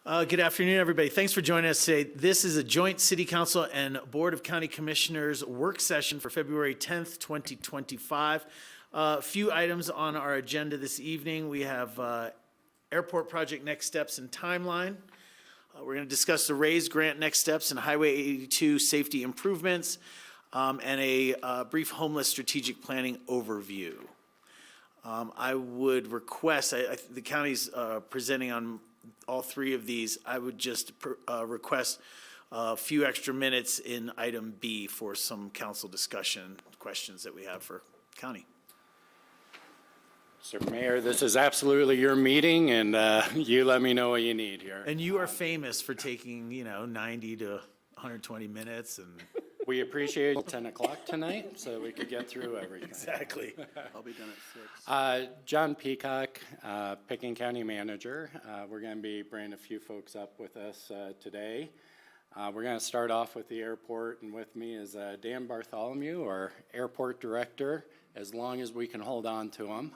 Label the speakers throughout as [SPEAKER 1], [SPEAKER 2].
[SPEAKER 1] Good afternoon, everybody. Thanks for joining us today. This is a joint City Council and Board of County Commissioners work session for February 10th, 2025. A few items on our agenda this evening. We have airport project next steps and timeline. We're going to discuss the RAISE grant next steps and Highway 82 safety improvements, and a brief homeless strategic planning overview. I would request, the county's presenting on all three of these. I would just request a few extra minutes in item B for some council discussion questions that we have for county.
[SPEAKER 2] Mr. Mayor, this is absolutely your meeting, and you let me know what you need here.
[SPEAKER 1] And you are famous for taking, 90 to 120 minutes, and
[SPEAKER 2] we appreciate 10 o'clock tonight, so we could get through everything.
[SPEAKER 1] exactly.
[SPEAKER 3] I'll be done at 6.
[SPEAKER 2] John Peacock, Picking County Manager. We're going to be bringing a few folks up with us today. We're going to start off with the airport, and with me is Dan Bartholomew, our airport director, as long as we can hold on to him,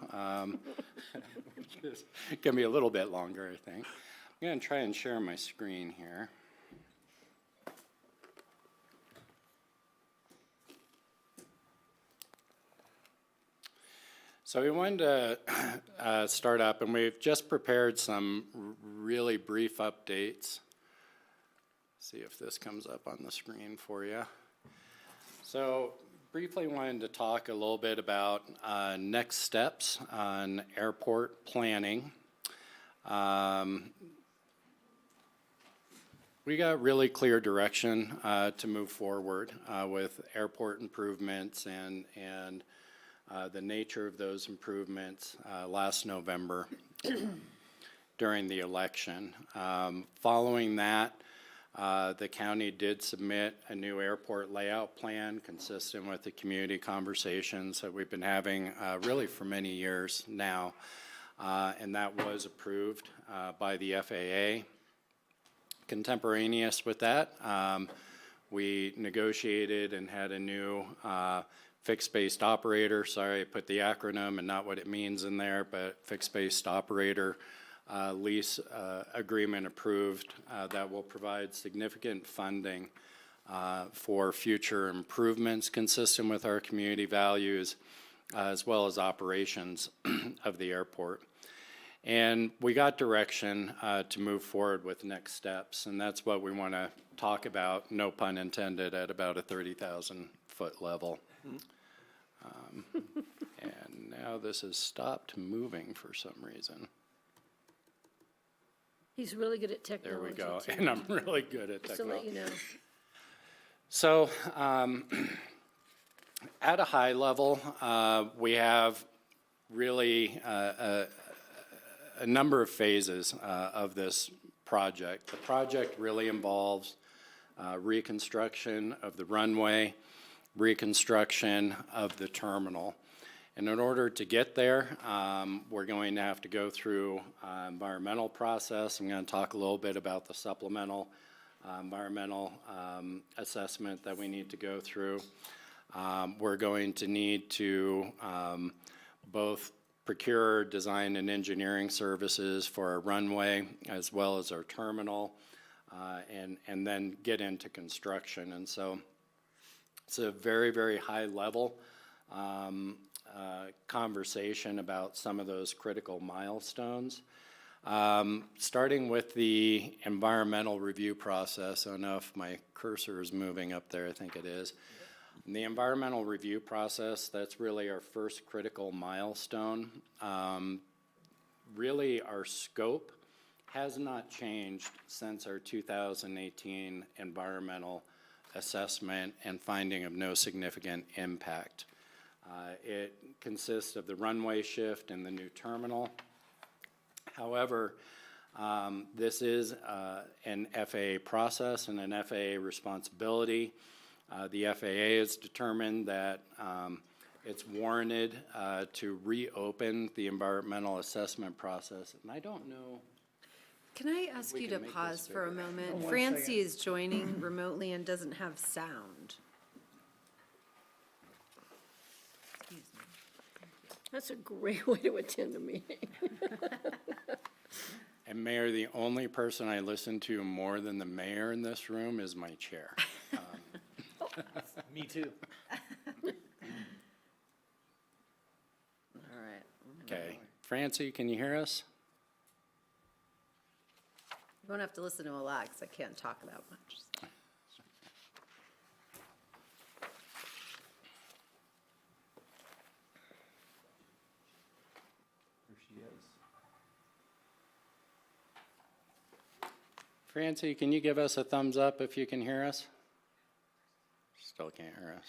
[SPEAKER 2] which is going to be a little bit longer, I think. I'm going to try and share my screen here. So we wanted to start up, and we've just prepared some really brief updates. See if this comes up on the screen for you. So briefly wanted to talk a little bit about next steps on airport planning. We got really clear direction to move forward with airport improvements and the nature of those improvements last November during the election. Following that, the county did submit a new airport layout plan consistent with the community conversations that we've been having really for many years now, and that was approved by the FAA. Contemporaneous with that, we negotiated and had a new fixed-based operator, sorry I put the acronym and not what it means in there, but fixed-based operator lease agreement approved that will provide significant funding for future improvements consistent with our community values as well as operations of the airport. And we got direction to move forward with next steps, and that's what we want to talk about, no pun intended, at about a 30,000 foot level. And now this has stopped moving for some reason.
[SPEAKER 4] He's really good at technology.
[SPEAKER 2] There we go,
[SPEAKER 4] too.
[SPEAKER 2] and I'm really good at
[SPEAKER 4] Just to let
[SPEAKER 2] technology.
[SPEAKER 4] you know.
[SPEAKER 2] So at a high level, we have really a number of phases of this project. The project really involves reconstruction of the runway, reconstruction of the terminal. And in order to get there, we're going to have to go through environmental process. I'm going to talk a little bit about the supplemental environmental assessment that we need to go through. We're going to need to both procure design and engineering services for our runway as well as our terminal, and then get into construction. And so it's a very, very high level conversation about some of those critical milestones. Starting with the environmental review process. I don't know if my cursor is moving up there, I think it is. In the environmental review process, that's really our first critical milestone. Really, our scope has not changed since our 2018 environmental assessment and finding of no significant impact. It consists of the runway shift and the new terminal. However, this is an FAA process and an FAA responsibility. The FAA has determined that it's warranted to reopen the environmental assessment process. And I don't know.
[SPEAKER 5] Can I ask you to pause for a moment? Francie is joining remotely and doesn't have sound.
[SPEAKER 4] That's a great way to attend a meeting.
[SPEAKER 2] And Mayor, the only person I listen to more than the mayor in this room is my chair.
[SPEAKER 1] Me too.
[SPEAKER 5] All right.
[SPEAKER 2] Okay, Francie, can you hear us?
[SPEAKER 5] You won't have to listen to a lot because I can't talk that much.
[SPEAKER 3] There she is.
[SPEAKER 2] Francie, can you give us a thumbs up if you can hear us? Still can't hear us.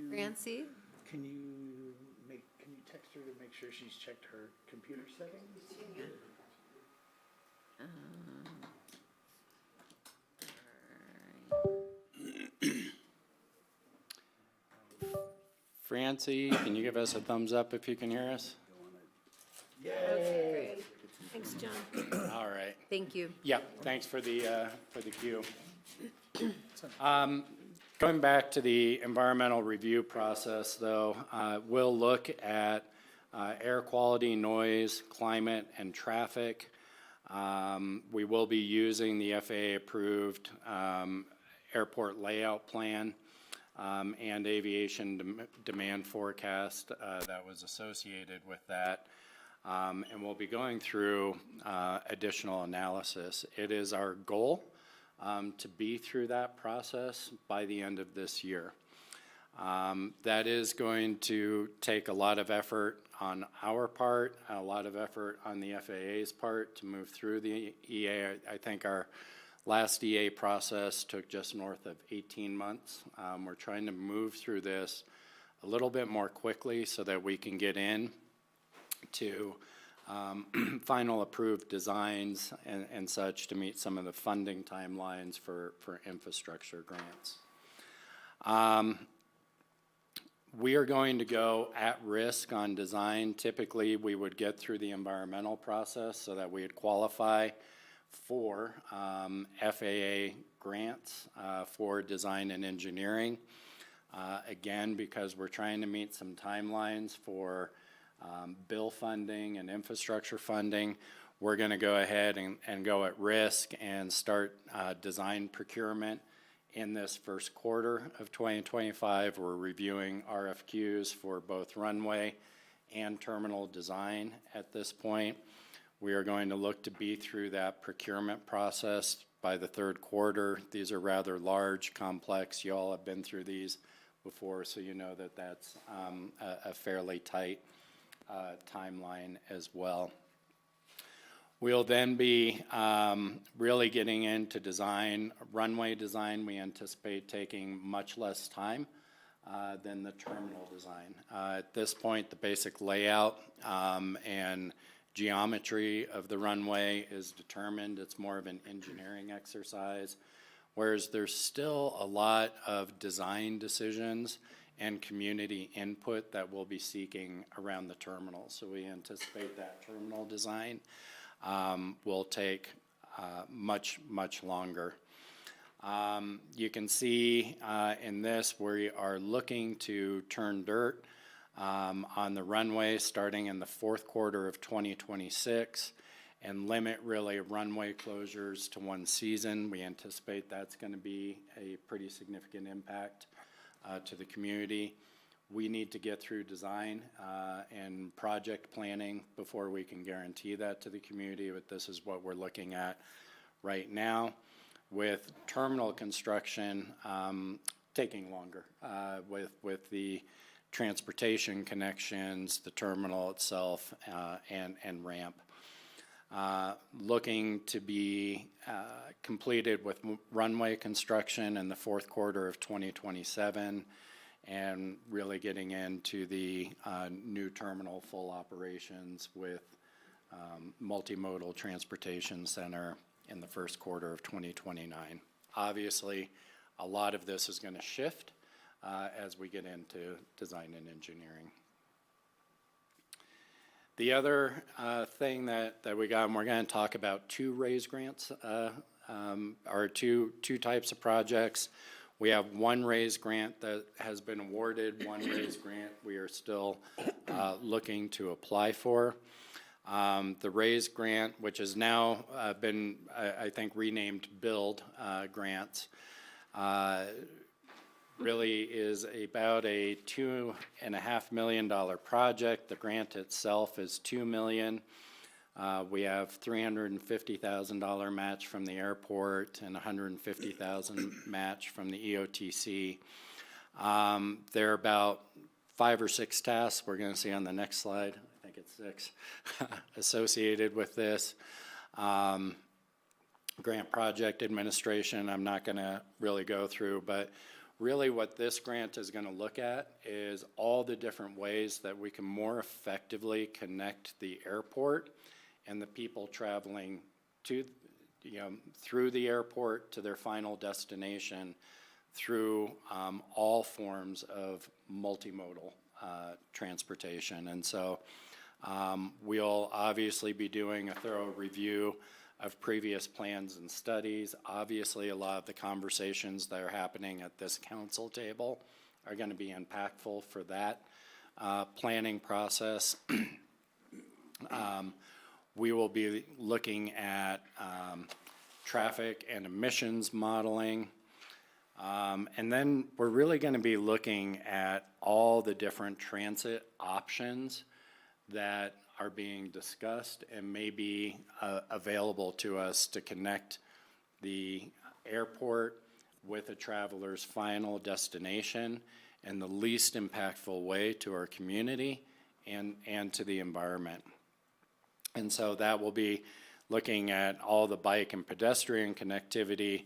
[SPEAKER 5] Francie?
[SPEAKER 1] Can you text her to make sure she's checked her computer settings?
[SPEAKER 2] Francie, can you give us a thumbs up if you can hear us?
[SPEAKER 5] Okay, great. Thanks, John.
[SPEAKER 2] All right.
[SPEAKER 5] Thank you.
[SPEAKER 2] Yeah, thanks for the cue. Going back to the environmental review process, though, we'll look at air quality, noise, climate, and traffic. We will be using the FAA-approved airport layout plan and aviation demand forecast that was associated with that. And we'll be going through additional analysis. It is our goal to be through that process by the end of this year. That is going to take a lot of effort on our part, a lot of effort on the FAA's part to move through the EA. I think our last EA process took just north of 18 months. We're trying to move through this a little bit more quickly so that we can get in to final approved designs and such to meet some of the funding timelines for infrastructure grants. We are going to go at risk on design. Typically, we would get through the environmental process so that we would qualify for FAA grants for design and engineering. Again, because we're trying to meet some timelines for bill funding and infrastructure funding, we're going to go ahead and go at risk and start design procurement in this first quarter of 2025. We're reviewing RFQs for both runway and terminal design at this point. We are going to look to be through that procurement process by the third quarter. These are rather large, complex. You all have been through these before, so you know that that's a fairly tight timeline as well. We'll then be really getting into design. Runway design, we anticipate taking much less time than the terminal design. At this point, the basic layout and geometry of the runway is determined. It's more of an engineering exercise, whereas there's still a lot of design decisions and community input that we'll be seeking around the terminal. So we anticipate that terminal design will take much longer. You can see in this we are looking to turn dirt on the runway starting in the fourth quarter of 2026 and limit really runway closures to one season. We anticipate that's going to be a pretty significant impact to the community. We need to get through design and project planning before we can guarantee that to the community, but this is what we're looking at right now, with terminal construction taking longer with the transportation connections, the terminal itself, and ramp. Looking to be completed with runway construction in the fourth quarter of 2027, and really getting into the new terminal full operations with multimodal transportation center in the first quarter of 2029. Obviously, a lot of this is going to shift as we get into design and engineering. The other thing that we got, and we're going to talk about two RAISE grants, or two types of projects. We have one RAISE grant that has been awarded, one RAISE grant we are still looking to apply for. The RAISE grant, which has now been, I think, renamed BUILD grants, really is about a $2.5 million project. The grant itself is $2 million. We have $350,000 match from the airport and $150,000 match from the EOTC. There are about 5 or 6 tasks we're going to see on the next slide. I think it's 6 associated with this. Grant project administration, I'm not going to really go through, but really what this grant is going to look at is all the different ways that we can more effectively connect the airport and the people traveling to, through the airport to their final destination through all forms of multimodal transportation. And so we'll obviously be doing a thorough review of previous plans and studies. Obviously, a lot of the conversations that are happening at this council table are going to be impactful for that planning process. We will be looking at traffic and emissions modeling. And then we're really going to be looking at all the different transit options that are being discussed and may be available to us to connect the airport with a traveler's final destination in the least impactful way to our community and to the environment. And so that will be looking at all the bike and pedestrian connectivity,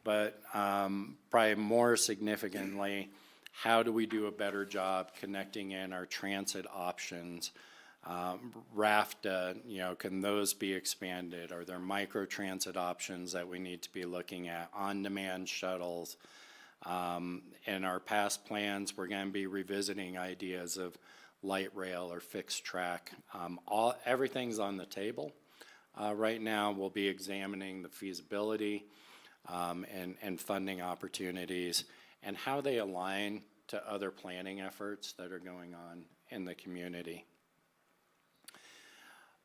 [SPEAKER 2] but probably more significantly, how do we do a better job connecting in our transit options? RAFTA, can those be expanded? Are there micro-transit options that we need to be looking at? On-demand shuttles. In our past plans, we're going to be revisiting ideas of light rail or fixed track. Everything's on the table. Right now, we'll be examining the feasibility and funding opportunities and how they align to other planning efforts that are going on in the community.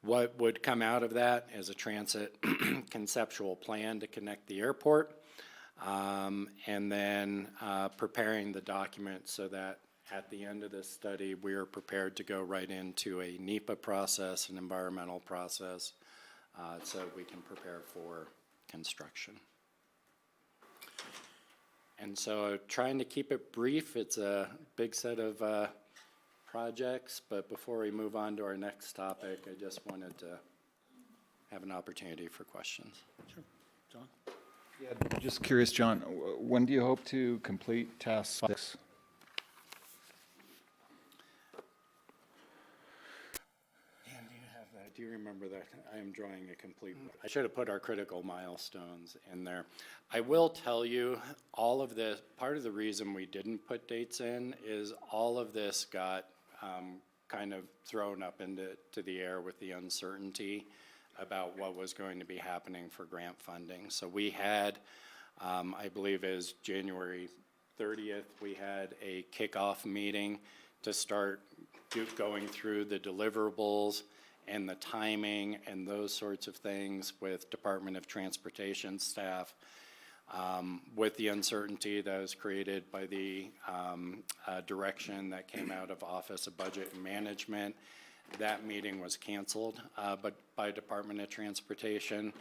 [SPEAKER 2] What would come out of that is a transit conceptual plan to connect the airport, and then preparing the document so that at the end of this study, we are prepared to go right into a NEPA process, an environmental process, so we can prepare for construction. And so trying to keep it brief, it's a big set of projects, but before we move on to our next topic, I just wanted to have an opportunity for questions.
[SPEAKER 1] Sure. John?
[SPEAKER 4] Yeah, just curious, John, when do you hope to complete task 6?
[SPEAKER 2] And do you have that? Do you remember that? I am drawing a complete. I should have put our critical milestones in there. I will tell you, all of this, part of the reason we didn't put dates in is all of this got kind of thrown up into the air with the uncertainty about what was going to be happening for grant funding. So we had, I believe it was January 30th, we had a kickoff meeting to start going through the deliverables and the timing and those sorts of things with Department of Transportation staff. With the uncertainty that was created by the direction that came out of Office of Budget and Management, that meeting was canceled but by Department of Transportation,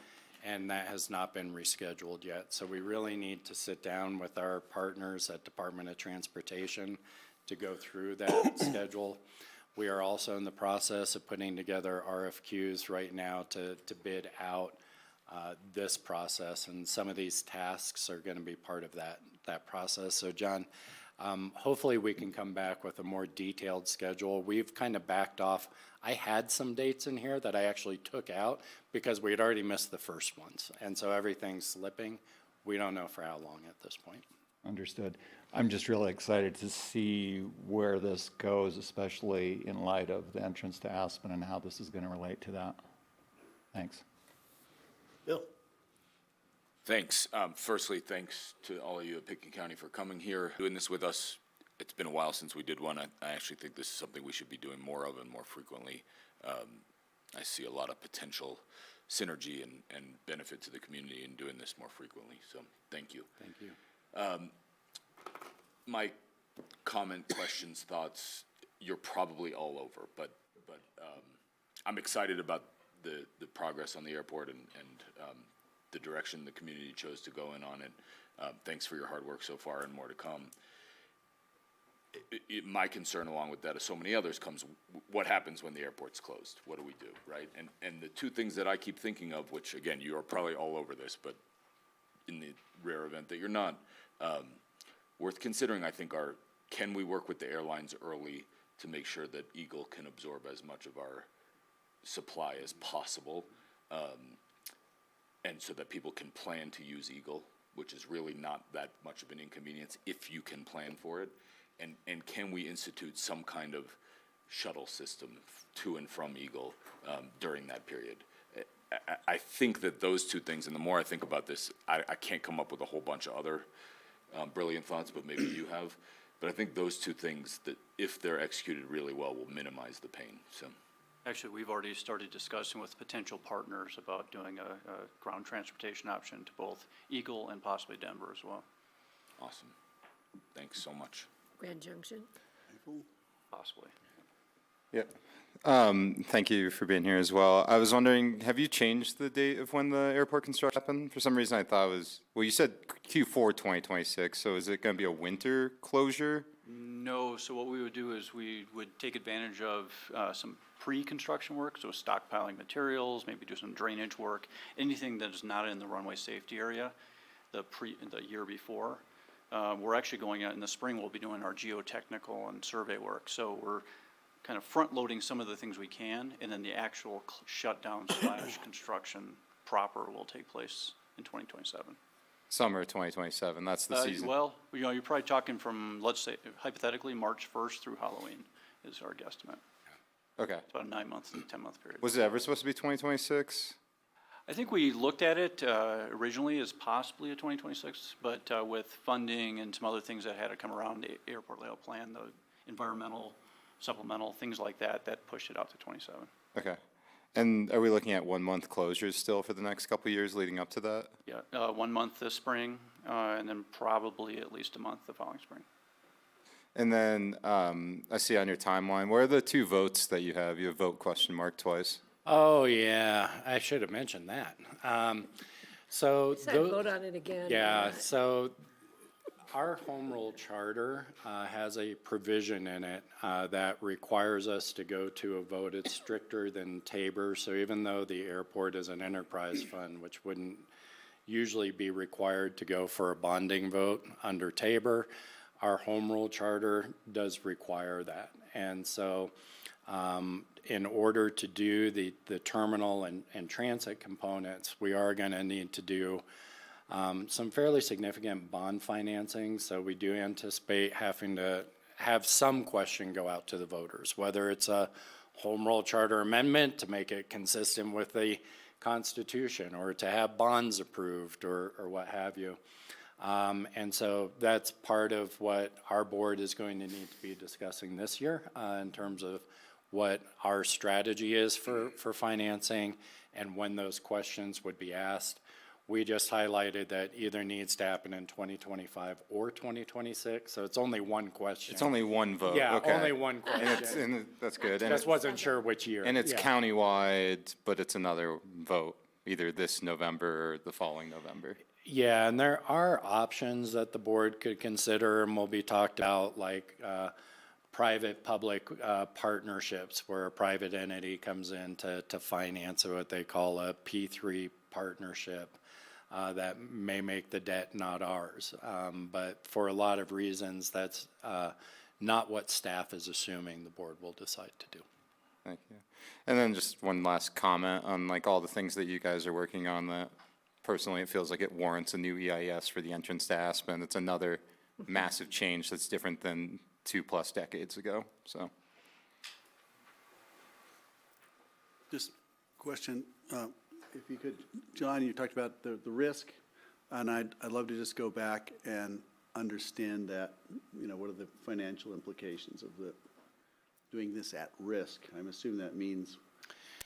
[SPEAKER 2] and that has not been rescheduled yet. So we really need to sit down with our partners at Department of Transportation to go through that schedule. We are also in the process of putting together RFQs right now to bid out this process, and some of these tasks are going to be part of that process. So John, hopefully we can come back with a more detailed schedule. We've kind of backed off. I had some dates in here that I actually took out because we had already missed the first ones, and so everything's slipping. We don't know for how long at this point.
[SPEAKER 4] Understood. I'm just really excited to see where this goes, especially in light of the entrance to Aspen and how this is going to relate to that. Thanks.
[SPEAKER 1] Bill?
[SPEAKER 6] Thanks. Firstly, thanks to all of you at Pickett County for coming here, doing this with us. It's been a while since we did one. I actually think this is something we should be doing more of and more frequently. I see a lot of potential synergy and benefit to the community in doing this more frequently, so thank you.
[SPEAKER 2] Thank you.
[SPEAKER 6] My comment, questions, thoughts, you're probably all over, but I'm excited about the progress on the airport and the direction the community chose to go in on it. Thanks for your hard work so far and more to come. My concern along with that, as so many others, comes what happens when the airport's closed? What do we do, right? And the two things that I keep thinking of, which again, you are probably all over this, but in the rare event that you're not, worth considering, I think, are can we work with the airlines early to make sure that Eagle can absorb as much of our supply as possible, and so that people can plan to use Eagle, which is really not that much of an inconvenience if you can plan for it. And can we institute some kind of shuttle system to and from Eagle during that period? I think that those two things, and the more I think about this, I can't come up with a whole bunch of other brilliant thoughts, but maybe you have. But I think those two things, that if they're executed really well, will minimize the pain. So,
[SPEAKER 3] Actually, we've already started discussing with potential partners about doing a ground transportation option to both Eagle and possibly Denver as well.
[SPEAKER 6] awesome. Thanks so much.
[SPEAKER 7] Grand Junction.
[SPEAKER 3] Possibly.
[SPEAKER 8] Yeah. Thank you for being here as well. I was wondering, have you changed the date of when the airport construction happened? For some reason, I thought it was, well, you said Q4 2026, so is it going to be a winter closure?
[SPEAKER 3] No, so what we would do is we would take advantage of some pre-construction work, so stockpiling materials, maybe do some drainage work, anything that is not in the runway safety area the year before. We're actually going out in the spring, we'll be doing our geotechnical and survey work. So we're kind of front-loading some of the things we can, and then the actual shutdown / construction proper will take place in 2027.
[SPEAKER 8] Summer 2027, that's the season.
[SPEAKER 3] Well, you're probably talking from, let's say, hypothetically, March 1st through Halloween is our guesstimate.
[SPEAKER 8] Okay.
[SPEAKER 3] It's about a 9-month, 10-month period.
[SPEAKER 8] Was it ever supposed to be 2026?
[SPEAKER 3] I think we looked at it originally as possibly a 2026, but with funding and some other things that had to come around, the airport layout plan, the environmental, supplemental, things like that, that pushed it out to 27.
[SPEAKER 8] Okay. And are we looking at 1 month closures still for the next couple of years leading up to that?
[SPEAKER 3] Yeah, 1 month this spring, and then probably at least a month the following spring.
[SPEAKER 8] And then I see on your timeline, where are the 2 votes that you have? You have vote question mark twice.
[SPEAKER 2] Oh, yeah, I should have mentioned that. So,
[SPEAKER 7] Said vote on it again.
[SPEAKER 2] yeah, so our home rule charter has a provision in it that requires us to go to a vote. It's stricter than Tabor, so even though the airport is an enterprise fund, which wouldn't usually be required to go for a bonding vote under Tabor, our home rule charter does require that. And so in order to do the terminal and transit components, we are going to need to do some fairly significant bond financing. So we do anticipate having to have some question go out to the voters, whether it's a home rule charter amendment to make it consistent with the Constitution, or to have bonds approved, or what have you. And so that's part of what our board is going to need to be discussing this year in terms of what our strategy is for financing and when those questions would be asked. We just highlighted that either needs to happen in 2025 or 2026, so it's only one question.
[SPEAKER 8] It's only one vote.
[SPEAKER 2] Yeah,
[SPEAKER 8] okay.
[SPEAKER 2] only one question.
[SPEAKER 8] And that's good. And
[SPEAKER 2] Just wasn't sure which year.
[SPEAKER 8] And it's
[SPEAKER 2] Yeah.
[SPEAKER 8] countywide, but it's another vote, either this November or the following November.
[SPEAKER 2] Yeah, and there are options that the board could consider and will be talked about, like private-public partnerships, where a private entity comes in to finance what they call a P3 partnership that may make the debt not ours. But for a lot of reasons, that's not what staff is assuming the board will decide to do.
[SPEAKER 8] Thank you. And then just one last comment on like all the things that you guys are working on that personally it feels like it warrants a new EIS for the entrance to Aspen. It's another massive change that's different than 2+ decades ago, so.
[SPEAKER 9] Just question, if you could, John, you talked about the risk, and I'd love to just go back and understand that, what are the financial implications of doing this at risk? I'm assuming that means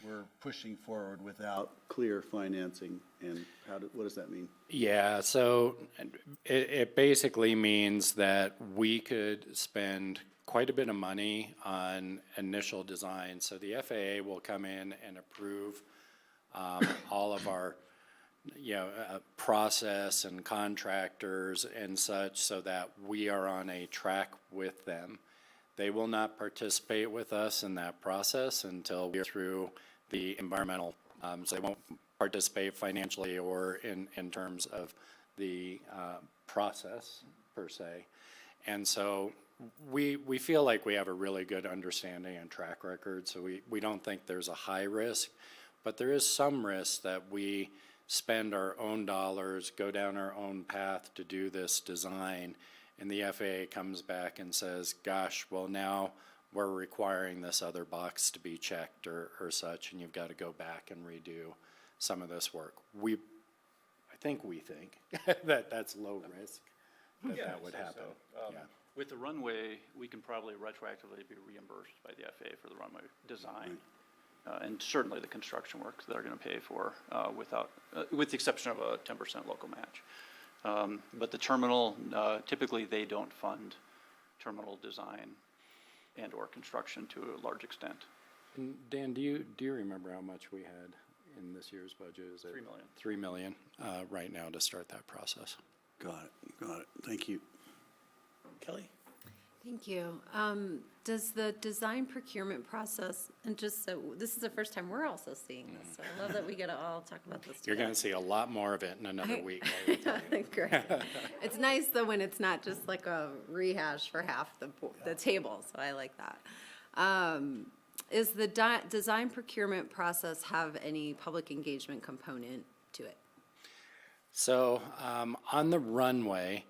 [SPEAKER 9] we're pushing forward without clear financing, and what does that mean?
[SPEAKER 2] Yeah, so it basically means that we could spend quite a bit of money on initial design. So the FAA will come in and approve all of our, process and contractors and such, so that we are on a track with them. They will not participate with us in that process until we're through the environmental, so they won't participate financially or in terms of the process per se. And so we feel like we have a really good understanding and track record, so we don't think there's a high risk, but there is some risk that we spend our own dollars, go down our own path to do this design, and the FAA comes back and says, gosh, well, now we're requiring this other box to be checked or such, and you've got to go back and redo some of this work. I think that that's low risk, that would happen. Yeah.
[SPEAKER 3] With the runway, we can probably retroactively be reimbursed by the FAA for the runway design. And certainly the construction work they're going to pay for with the exception of a 10% local match. But the terminal, typically they don't fund terminal design and or construction to a large extent.
[SPEAKER 2] And Dan, do you remember how much we had in this year's budget? Is it
[SPEAKER 3] 3 million.
[SPEAKER 2] 3 million right now to start that process.
[SPEAKER 9] Got it. Thank you.
[SPEAKER 1] Kelly?
[SPEAKER 5] Thank you. Does the design procurement process, and just so, this is the first time we're also seeing this, so I love that we get to all talk about this
[SPEAKER 2] You're going to
[SPEAKER 5] together.
[SPEAKER 2] see a lot more of it in another week. I will tell you.
[SPEAKER 5] Great. It's nice though when it's not just like a rehash for half the table, so I like that. Is the design procurement process have any public engagement component to it?
[SPEAKER 2] So on the runway,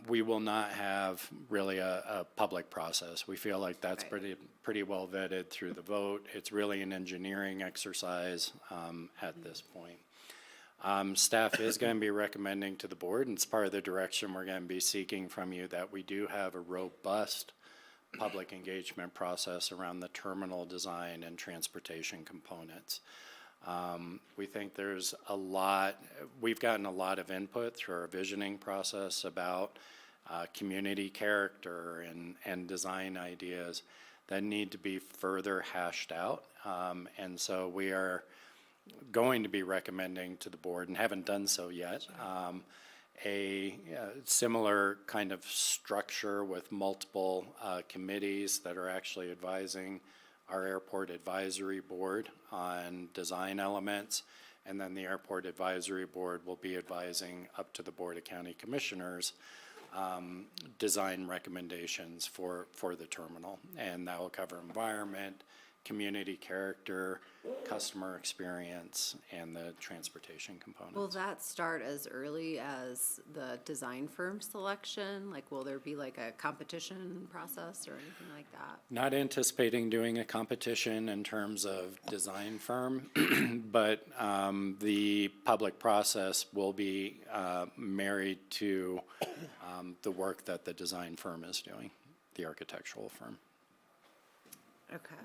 [SPEAKER 2] we will not have really a public process. We feel like that's
[SPEAKER 5] Right.
[SPEAKER 2] pretty well vetted through the vote. It's really an engineering exercise at this point. Staff is going to be recommending to the board, and it's part of the direction we're going to be seeking from you, that we do have a robust public engagement process around the terminal design and transportation components. We think there's we've gotten a lot of input through our visioning process about community character and design ideas that need to be further hashed out. And so we are going to be recommending to the board, and haven't done so yet, a similar kind of structure with multiple committees that are actually advising our airport advisory board on design elements, and then the airport advisory board will be advising up to the Board of County Commissioners design recommendations for the terminal, and that will cover environment, community character, customer experience, and the transportation components.
[SPEAKER 5] Will that start as early as the design firm selection? Like, will there be like a competition process or anything like that?
[SPEAKER 2] Not anticipating doing a competition in terms of design firm, but the public process will be married to the work that the design firm is doing, the architectural firm.
[SPEAKER 5] Okay.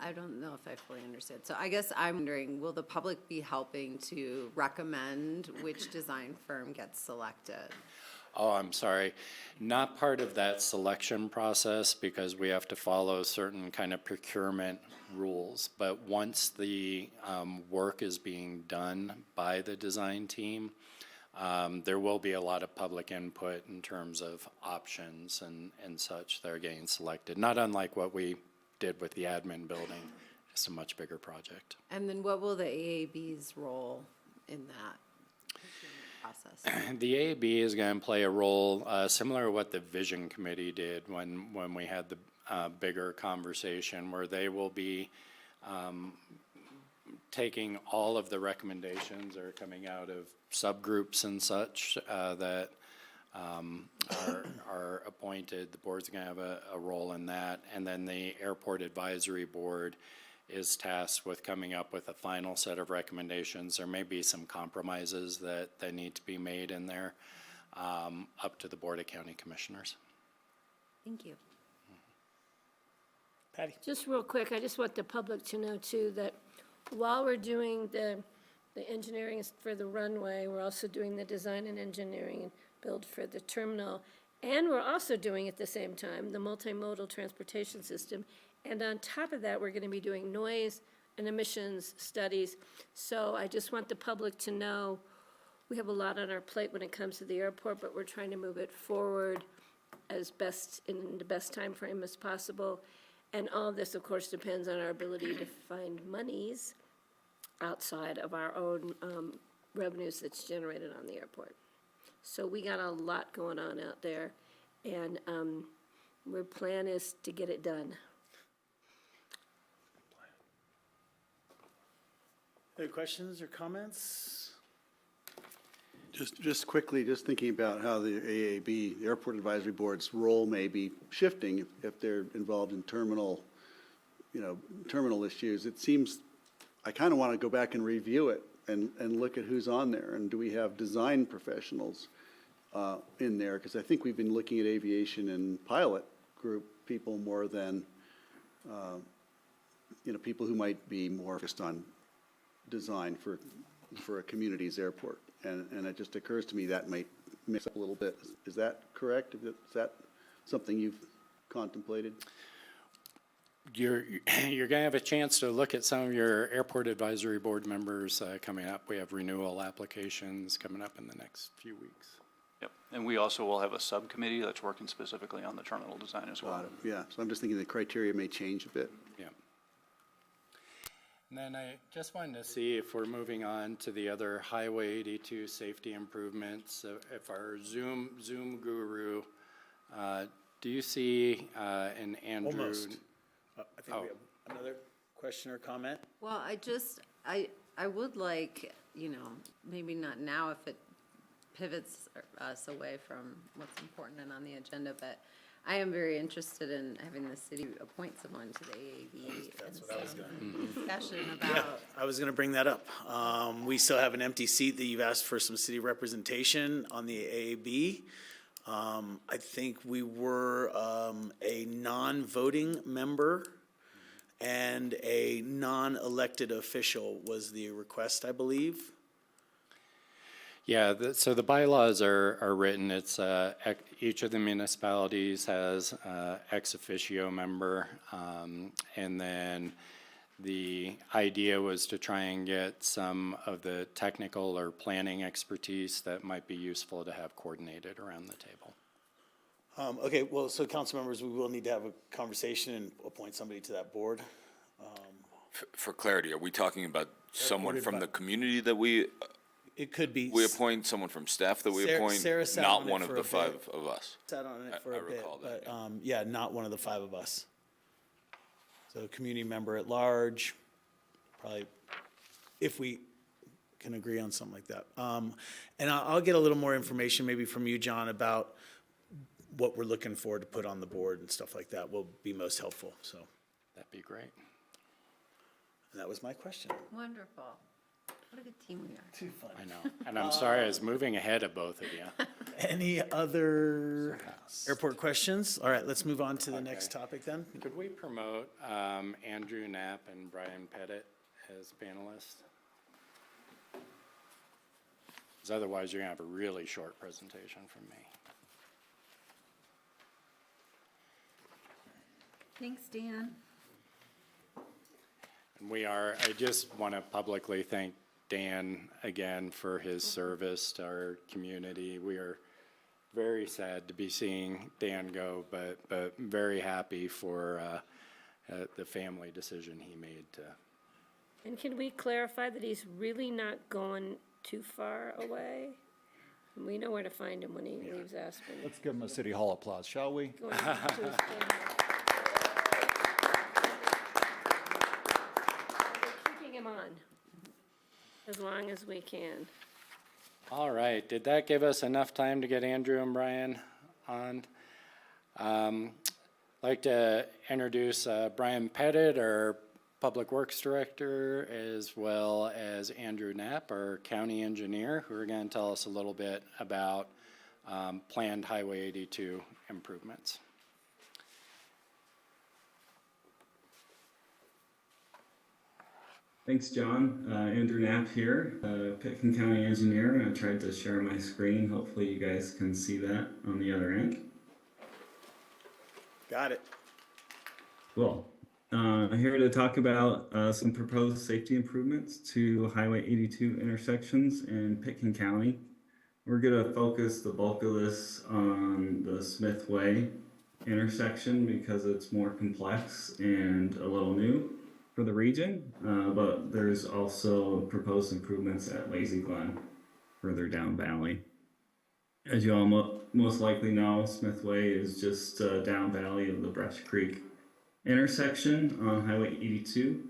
[SPEAKER 5] I don't know if I fully understood. So I guess I'm wondering, will the public be helping to recommend which design firm gets selected?
[SPEAKER 2] Oh, I'm sorry. Not part of that selection process, because we have to follow certain kind of procurement rules. But once the work is being done by the design team, there will be a lot of public input in terms of options and such that are getting selected. Not unlike what we did with the admin building, just a much bigger project.
[SPEAKER 5] And then what will the AAB's role in that process?
[SPEAKER 2] The AAB is going to play a role similar to what the Vision Committee did when we had the bigger conversation, where they will be taking all of the recommendations that are coming out of subgroups and such that are appointed. The board's going to have a role in that. And then the Airport Advisory Board is tasked with coming up with a final set of recommendations. There may be some compromises that need to be made in there, up to the Board of County Commissioners.
[SPEAKER 5] Thank you.
[SPEAKER 1] Patty?
[SPEAKER 7] Just real quick, I just want the public to know too, that while we're doing the engineering for the runway, we're also doing the design and engineering and build for the terminal. And we're also doing at the same time, the multimodal transportation system. And on top of that, we're gonna be doing noise and emissions studies. So I just want the public to know, we have a lot on our plate when it comes to the airport, but we're trying to move it forward as best, in the best time frame as possible. And all of this, of course, depends on our ability to find monies outside of our own revenues that's generated on the airport. So we got a lot going on out there, and our plan is to get it done.
[SPEAKER 1] Any questions or comments?
[SPEAKER 9] Just quickly, just thinking about how the AAB, the Airport Advisory Board's role may be shifting if they're involved in terminal issues. It seems, I kind of want to go back and review it and look at who's on there. And do we have design professionals in there? Because I think we've been looking at aviation and pilot group people more than, people who might be more focused on design for a community's airport. And it just occurs to me that might mix up a little bit. Is that correct? Is that something you've contemplated?
[SPEAKER 2] You're going to have a chance to look at some of your airport advisory board members coming up. We have renewal applications coming up in the next few weeks.
[SPEAKER 3] Yep, and we also will have a subcommittee that's working specifically on the terminal design as well.
[SPEAKER 9] Yeah, so I'm just thinking the criteria may change a bit.
[SPEAKER 2] Yeah. And then I just wanted to see if we're moving on to the other Highway 82 safety improvements. If our Zoom guru, do you see an Andrew?
[SPEAKER 1] Almost. I think we have another question or comment.
[SPEAKER 5] Well, I would like, maybe not now if it pivots us away from what's important and on the agenda, but I am very interested in having the city appoint someone to the AAB. That's what I was going to. Discussion about.
[SPEAKER 1] I was going to bring that up. We still have an empty seat that you've asked for some city representation on the AAB. I think we were a non-voting member and a non-elected official was the request, I believe.
[SPEAKER 2] Yeah, so the bylaws are written, it's, each of the municipalities has ex officio member, and then the idea was to try and get some of the technical or planning expertise that might be useful to have coordinated around the table.
[SPEAKER 1] Okay, well, so council members, we will need to have a conversation and appoint somebody to that board.
[SPEAKER 6] For clarity, are we talking about someone from the community that we
[SPEAKER 1] It could be.
[SPEAKER 6] appoint, someone from staff that we appoint?
[SPEAKER 1] Sarah sat
[SPEAKER 6] Not
[SPEAKER 1] on it
[SPEAKER 6] one of
[SPEAKER 1] for
[SPEAKER 6] the
[SPEAKER 1] a bit.
[SPEAKER 6] five of us?
[SPEAKER 1] Sat on it for
[SPEAKER 6] I
[SPEAKER 1] a bit,
[SPEAKER 6] recall that,
[SPEAKER 1] but, yeah, not one of the five of us. So community member at large, probably, if we can agree on something like that. And I'll get a little more information maybe from you, John, about what we're looking for to put on the board and stuff like that will be most helpful, so.
[SPEAKER 2] That'd be great.
[SPEAKER 1] And that was my question.
[SPEAKER 5] Wonderful. What a good team we are.
[SPEAKER 1] Too funny.
[SPEAKER 2] I know, and I'm sorry I was moving ahead of both of you.
[SPEAKER 1] Any other airport questions? All right, let's move on to the next topic then.
[SPEAKER 2] Could we promote Andrew Knapp and Brian Pettit as panelists? Because otherwise you're gonna have a really short presentation from me.
[SPEAKER 5] Thanks, Dan.
[SPEAKER 2] And I just want to publicly thank Dan again for his service to our community. We are very sad to be seeing Dan go, but very happy for the family decision he made to.
[SPEAKER 7] And can we clarify that he's really not going too far away? We know where to find him when he leaves Aspen.
[SPEAKER 4] Let's give him a city hall applause, shall we?
[SPEAKER 7] Going to his family. We're keeping him on as long as we can.
[SPEAKER 2] All right, did that give us enough time to get Andrew and Brian on? I'd like to introduce Brian Pettit, our Public Works Director, as well as Andrew Knapp, our County Engineer, who are going to tell us a little bit about planned Highway 82 improvements.
[SPEAKER 10] Thanks, John. Andrew Knapp here, Pitkin County engineer. I tried to share my screen. Hopefully you guys can see that on the other end.
[SPEAKER 1] Got it.
[SPEAKER 10] Cool. Here to talk about some proposed safety improvements to Highway 82 intersections in Pitkin County. We're going to focus the bulk of this on the Smith Way intersection because it's more complex and a little new for the region, but there's also proposed improvements at Lazy Glen further down valley. As you all most likely know, Smith Way is just down valley of the Brush Creek intersection on Highway 82,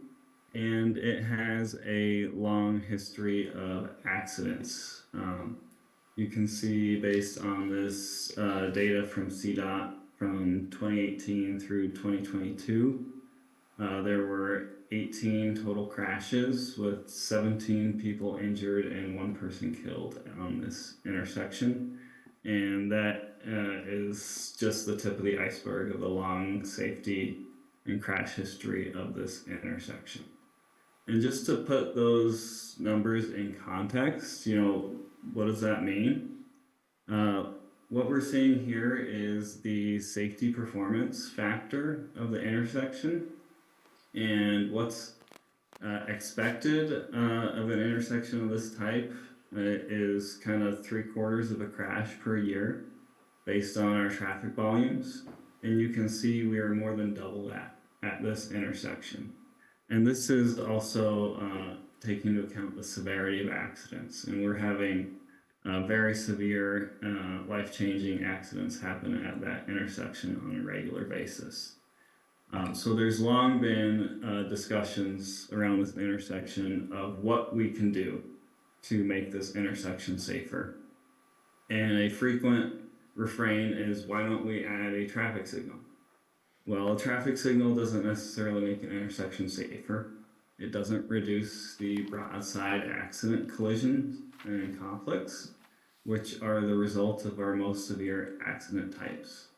[SPEAKER 10] and it has a long history of accidents. You can see based on this data from CDOT from 2018 through 2022, there were 18 total crashes with 17 people injured and 1 person killed on this intersection. And that is just the tip of the iceberg of the long safety and crash history of this intersection. And just to put those numbers in context, what does that mean? What we're seeing here is the safety performance factor of the intersection. And what's expected of an intersection of this type is kind of 3/4 of a crash per year based on our traffic volumes. And you can see we are more than double that at this intersection. And this is also taking into account the severity of accidents. And we're having very severe life-changing accidents happen at that intersection on a regular basis. So there's long been discussions around this intersection of what we can do to make this intersection safer. And a frequent refrain is, why don't we add a traffic signal? Well, a traffic signal doesn't necessarily make an intersection safer. It doesn't reduce the broadside accident collisions and conflicts, which are the result of our most severe accident types.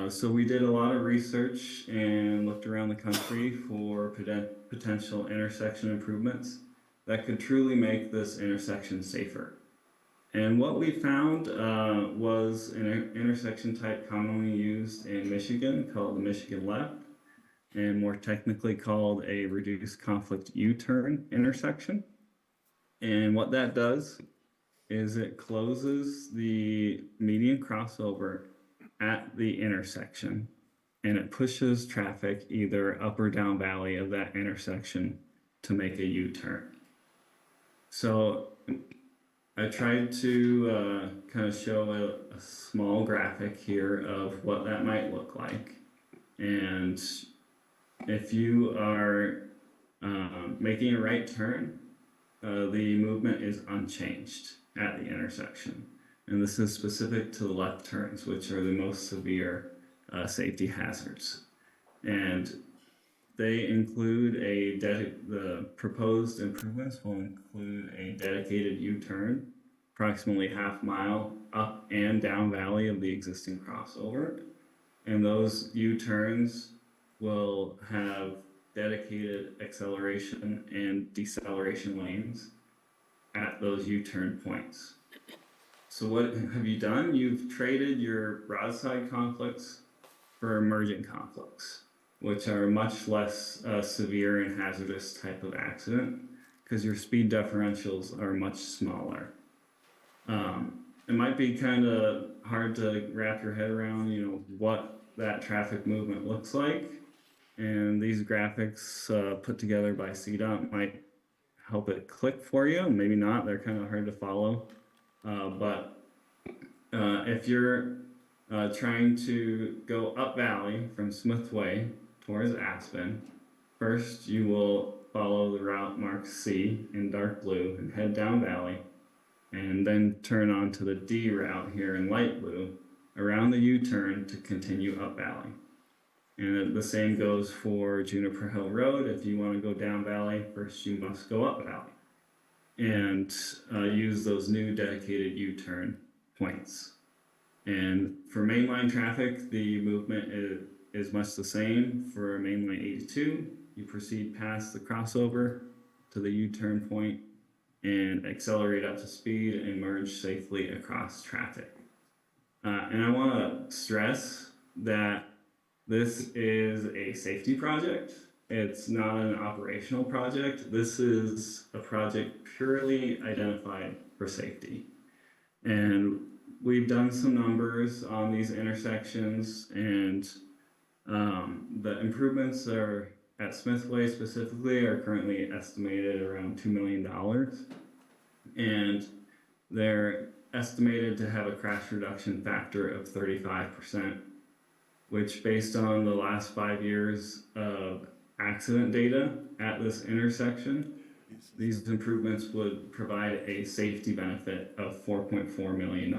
[SPEAKER 10] So we did a lot of research and looked around the country for potential intersection improvements that could truly make this intersection safer. And what we found was an intersection type commonly used in Michigan called the Michigan left, and more technically called a reduced conflict U-turn intersection. And what that does is it closes the median crossover at the intersection, and it pushes traffic either up or down valley of that intersection to make a U-turn. So I tried to kind of show a small graphic here of what that might look like. And if you are making a right turn, the movement is unchanged at the intersection. And this is specific to the left turns, which are the most severe safety hazards. And they include the proposed improvements will include a dedicated U-turn, approximately half mile up and down valley of the existing crossover. And those U-turns will have dedicated acceleration and deceleration lanes at those U-turn points. So what have you done? You've traded your broadside conflicts for emergent conflicts, which are much less severe and hazardous type of accident because your speed differentials are much smaller. It might be kind of hard to wrap your head around, what that traffic movement looks like. And these graphics put together by CDOT might help it click for you. Maybe not, they're kind of hard to follow. But if you're trying to go up valley from Smith Way towards Aspen, first you will follow the route marked C in dark blue and head down valley, and then turn onto the D route here in light blue around the U-turn to continue up valley. And the same goes for Juniper Hill Road. If you want to go down valley, first you must go up valley and use those new dedicated U-turn points. And for mainline traffic, the movement is much the same. For mainline 82, you proceed past the crossover to the U-turn point and accelerate up to speed and merge safely across traffic. And I want to stress that this is a safety project. It's not an operational project. This is a project purely identified for safety. And we've done some numbers on these intersections, and the improvements are at Smithway specifically are currently estimated around $2 million. And they're estimated to have a crash reduction factor of 35%, which based on the last 5 years of accident data at this intersection, these improvements would provide a safety benefit of $4.4 million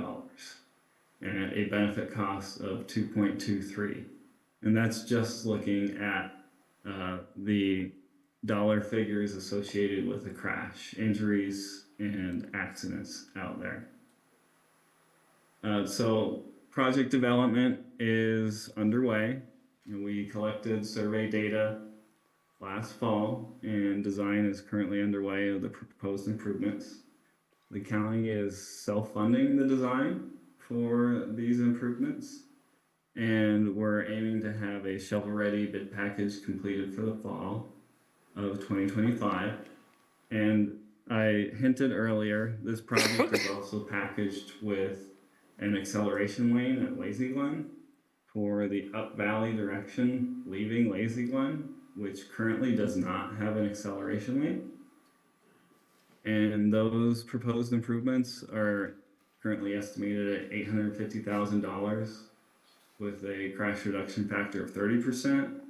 [SPEAKER 10] and a benefit cost of 2.23. And that's just looking at the dollar figures associated with the crash, injuries, and accidents out there. So project development is underway. We collected survey data last fall, and design is currently underway of the proposed improvements. The county is self-funding the design for these improvements, and we're aiming to have a shovel-ready bid package completed for the fall of 2025. And I hinted earlier, this project is also packaged with an acceleration lane at Lazy Glen for the up valley direction leaving Lazy Glen, which currently does not have an acceleration lane. And those proposed improvements are currently estimated at $850,000 with a crash reduction factor of 30%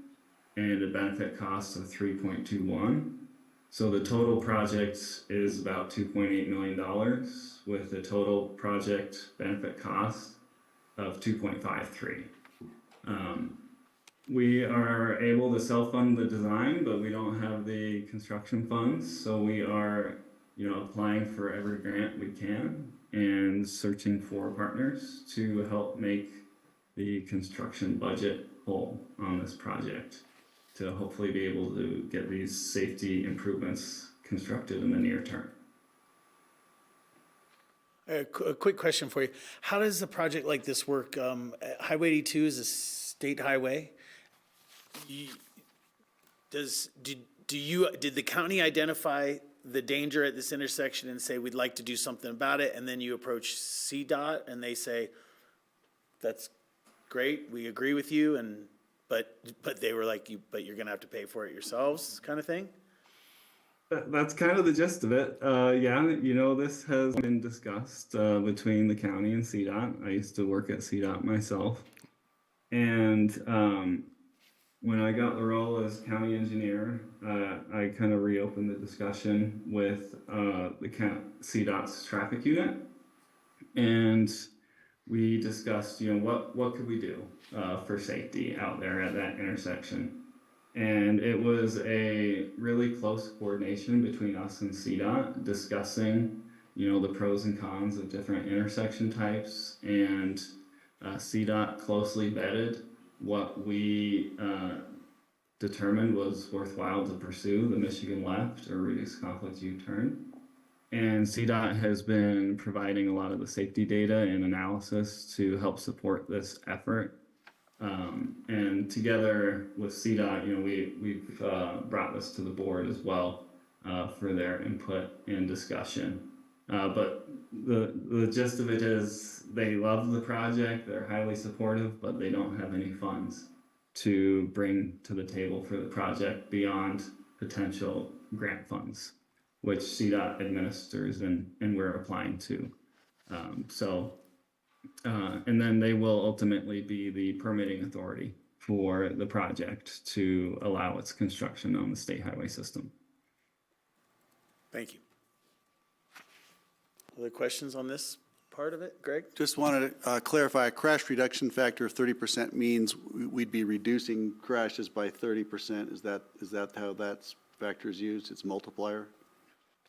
[SPEAKER 10] and a benefit cost of 3.21. So the total project is about $2.8 million with a total project benefit cost of 2.53. We are able to self-fund the design, but we don't have the construction funds. So we are, applying for every grant we can and searching for partners to help make the construction budget whole on this project to hopefully be able to get these safety improvements constructed in the near term.
[SPEAKER 1] A quick question for you. How does a project like this work? Highway 82 is a state highway. Did the county identify the danger at this intersection and say, we'd like to do something about it? And then you approach CDOT and they say, that's great, we agree with you, but they were like, but you're gonna have to pay for it yourselves, kind of thing?
[SPEAKER 10] That's kind of the gist of it. This has been discussed between the county and CDOT. I used to work at CDOT myself. And when I got the role as county engineer, I kind of reopened the discussion with the CDOT's traffic unit. And we discussed, what could we do for safety out there at that intersection? And it was a really close coordination between us and CDOT discussing, the pros and cons of different intersection types. And CDOT closely vetted what we determined was worthwhile to pursue, the Michigan left or reduced conflict U-turn. And CDOT has been providing a lot of the safety data and analysis to help support this effort. And together with CDOT, we've brought this to the board as well for their input and discussion. But the gist of it is they love the project, they're highly supportive, but they don't have any funds to bring to the table for the project beyond potential grant funds, which CDOT administers and we're applying to. And then they will ultimately be the permitting authority for the project to allow its construction on the state highway system.
[SPEAKER 1] Thank you. Other questions on this part of it, Greg?
[SPEAKER 9] Just wanted to clarify, a crash reduction factor of 30% means we'd be reducing crashes by 30%. Is that how that factor is used? It's multiplier?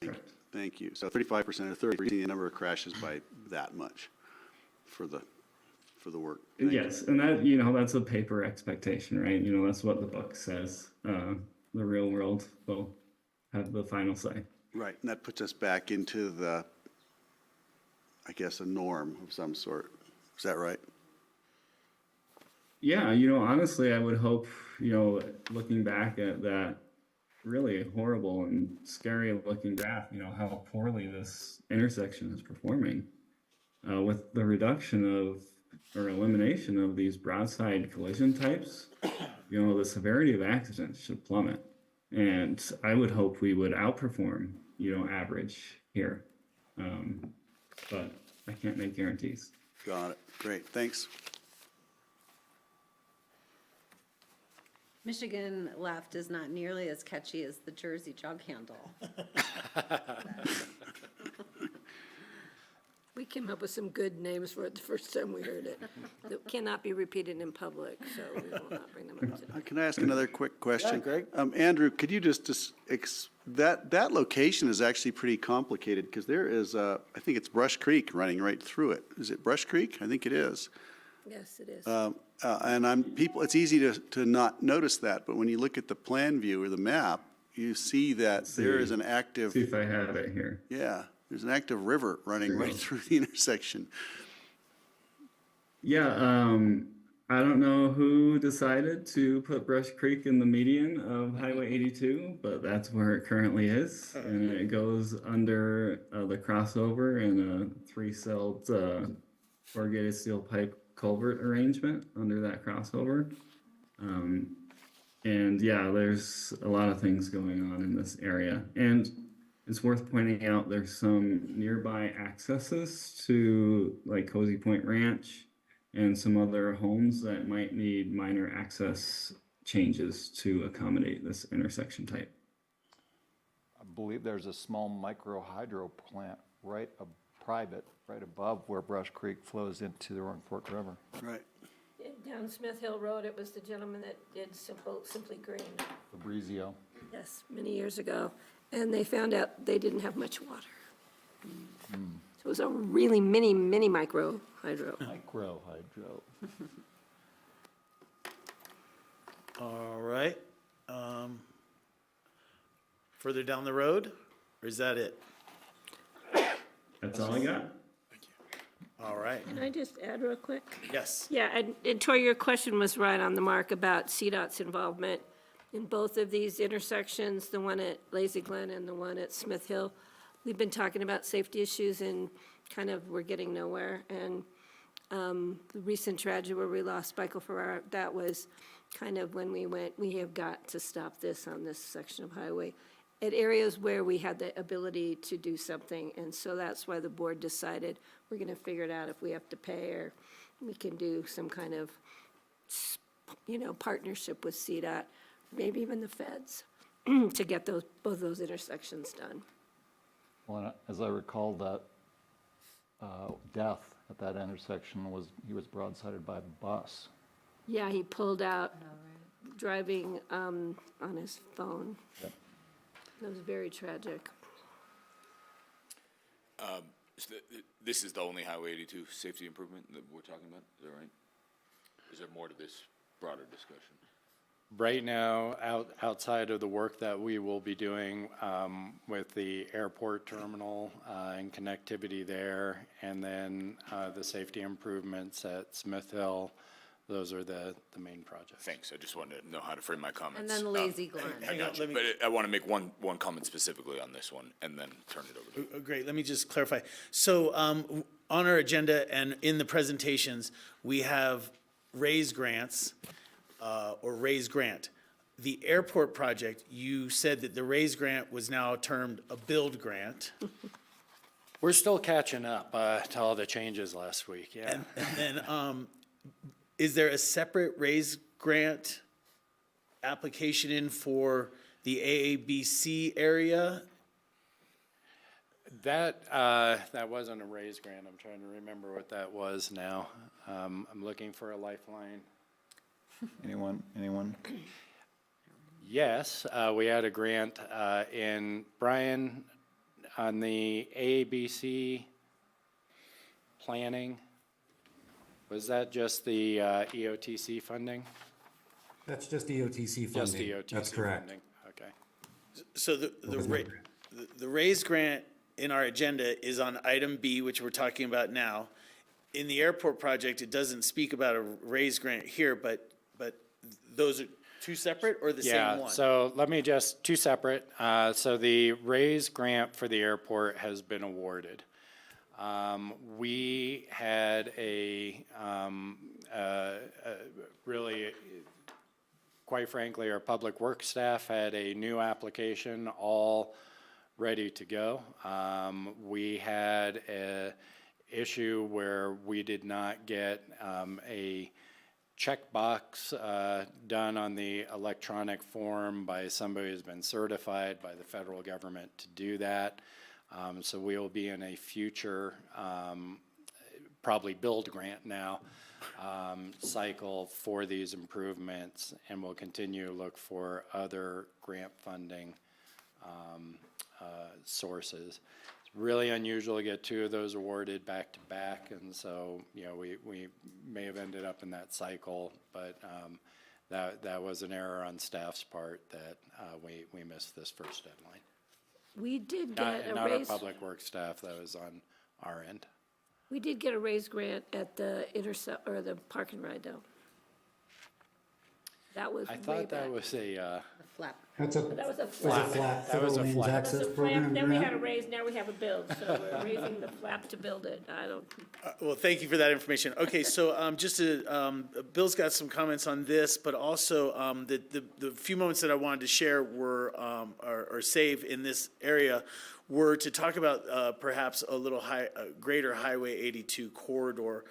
[SPEAKER 10] Correct.
[SPEAKER 9] Thank you. So 35% or 30, reducing the number of crashes by that much for the work. Thank
[SPEAKER 10] yes,
[SPEAKER 9] you.
[SPEAKER 10] and that, that's a paper expectation, right? That's what the book says. The real world will have the final say.
[SPEAKER 9] Right, and that puts us back into the, I guess, a norm of some sort. Is that right?
[SPEAKER 10] Yeah, honestly, I would hope, looking back at that really horrible and scary looking graph, how poorly this intersection is performing. With the reduction of or elimination of these broadside collision types, the severity of accidents should plummet. And I would hope we would outperform, average here. But I can't make guarantees.
[SPEAKER 9] Got it. Great, thanks.
[SPEAKER 5] Michigan left is not nearly as catchy as the Jersey jug handle.
[SPEAKER 7] We came up with some good names for it the first time we heard it. That cannot be repeated in public, so we will not bring them up today.
[SPEAKER 9] Can I ask another quick question?
[SPEAKER 1] Yeah, Greg.
[SPEAKER 9] Andrew, could you just, that location is actually pretty complicated because there is, I think it's Brush Creek running right through it. Is it Brush Creek? I think it is.
[SPEAKER 7] Yes, it is.
[SPEAKER 9] And it's easy to not notice that, but when you look at the plan view or the map, you see that there is an active,
[SPEAKER 10] See if I have it here.
[SPEAKER 9] yeah, there's an active river running right through the intersection.
[SPEAKER 10] Yeah, I don't know who decided to put Brush Creek in the median of Highway 82, but that's where it currently is. And it goes under the crossover in a three-celled corrugated steel pipe culvert arrangement under that crossover. And yeah, there's a lot of things going on in this area. And it's worth pointing out there's some nearby accesses to like Cozy Point Ranch and some other homes that might need minor access changes to accommodate this intersection type.
[SPEAKER 4] I believe there's a small micro hydro plant private, right above where Brush Creek flows into the Roaring Fork River.
[SPEAKER 9] Right.
[SPEAKER 7] Down Smith Hill Road, it was the gentleman that did Simply Green.
[SPEAKER 4] Fabrizio.
[SPEAKER 7] Yes, many years ago. And they found out they didn't have much water. So it was a really mini micro hydro.
[SPEAKER 4] Micro hydro.
[SPEAKER 1] All right. Further down the road, or is that it?
[SPEAKER 10] That's all I got.
[SPEAKER 1] All right.
[SPEAKER 7] Can I just add real quick?
[SPEAKER 1] Yes.
[SPEAKER 7] Yeah, and Tori, your question was right on the mark about CDOT's involvement in both of these intersections, the one at Lazy Glen and the one at Smith Hill. We've been talking about safety issues and kind of we're getting nowhere. And the recent tragedy where we lost Michael Ferrara, that was kind of when we went, we have got to stop this on this section of highway at areas where we had the ability to do something. And so that's why the board decided we're going to figure it out if we have to pay or we can do some kind of, partnership with CDOT, maybe even the feds, to get both those intersections done.
[SPEAKER 4] Well, and as I recall, that death at that intersection he was broadsided by a bus.
[SPEAKER 7] Yeah, he pulled out driving on his phone.
[SPEAKER 4] Yep.
[SPEAKER 7] It was very tragic.
[SPEAKER 6] This is the only Highway 82 safety improvement that we're talking about, is that right? Is there more to this broader discussion?
[SPEAKER 2] Right now, outside of the work that we will be doing with the airport terminal and connectivity there, and then the safety improvements at Smith Hill, those are the main projects.
[SPEAKER 6] Thanks, I just wanted to know how to frame my comments.
[SPEAKER 5] And then Lazy Glen.
[SPEAKER 6] I got you, but I want to make one comment specifically on this one and then turn it over to you.
[SPEAKER 1] Great, let me just clarify. So on our agenda and in the presentations, we have raise grants or raise grant. The airport project, you said that the raise grant was now termed a build grant.
[SPEAKER 2] We're still catching up to all the changes last week, yeah.
[SPEAKER 1] And then is there a separate raise grant application in for the AABC area?
[SPEAKER 2] That wasn't a raise grant. I'm trying to remember what that was now. I'm looking for a lifeline.
[SPEAKER 4] Anyone?
[SPEAKER 2] Yes, we had a grant in Brian on the AABC planning. Was that just the EOTC funding?
[SPEAKER 11] That's just EOTC funding.
[SPEAKER 2] Just EOTC
[SPEAKER 11] That's correct.
[SPEAKER 2] funding, okay.
[SPEAKER 1] So the raise grant in our agenda is on item B, which we're talking about now. In the airport project, it doesn't speak about a raise grant here, but those are two separate or the same one?
[SPEAKER 2] Yeah, so let me just, two separate. So the raise grant for the airport has been awarded. We had really, quite frankly, our public works staff had a new application all ready to go. We had a issue where we did not get a checkbox done on the electronic form by somebody who's been certified by the federal government to do that. So we will be in a future, probably build grant now, cycle for these improvements, and we'll continue to look for other grant funding sources. It's really unusual to get two of those awarded back to back, and so, you know, we may have ended up in that cycle, but that was an error on staff's part that we missed this first deadline.
[SPEAKER 7] We did get a
[SPEAKER 2] Not our
[SPEAKER 7] raise,
[SPEAKER 2] public works staff, that was on our end.
[SPEAKER 7] we did get a raise grant at the or the park and ride though. That was
[SPEAKER 2] I
[SPEAKER 7] way
[SPEAKER 2] thought that
[SPEAKER 7] back.
[SPEAKER 2] was a,
[SPEAKER 5] Flap.
[SPEAKER 11] That's a,
[SPEAKER 7] That was a
[SPEAKER 11] that's a
[SPEAKER 7] flap.
[SPEAKER 11] flat
[SPEAKER 2] That was
[SPEAKER 11] federal
[SPEAKER 2] a
[SPEAKER 11] means
[SPEAKER 2] flat.
[SPEAKER 7] That's
[SPEAKER 11] access
[SPEAKER 7] a flap,
[SPEAKER 11] program
[SPEAKER 7] then we had a
[SPEAKER 11] grant.
[SPEAKER 7] raise, now we have a build, so we're raising the flap to build it. I don't,
[SPEAKER 1] Well, thank you for that information. Okay, so just to, Bill's got some comments on this, but also the few moments that I wanted to share were, or save in this area, were to talk about perhaps a little greater Highway 82 corridor.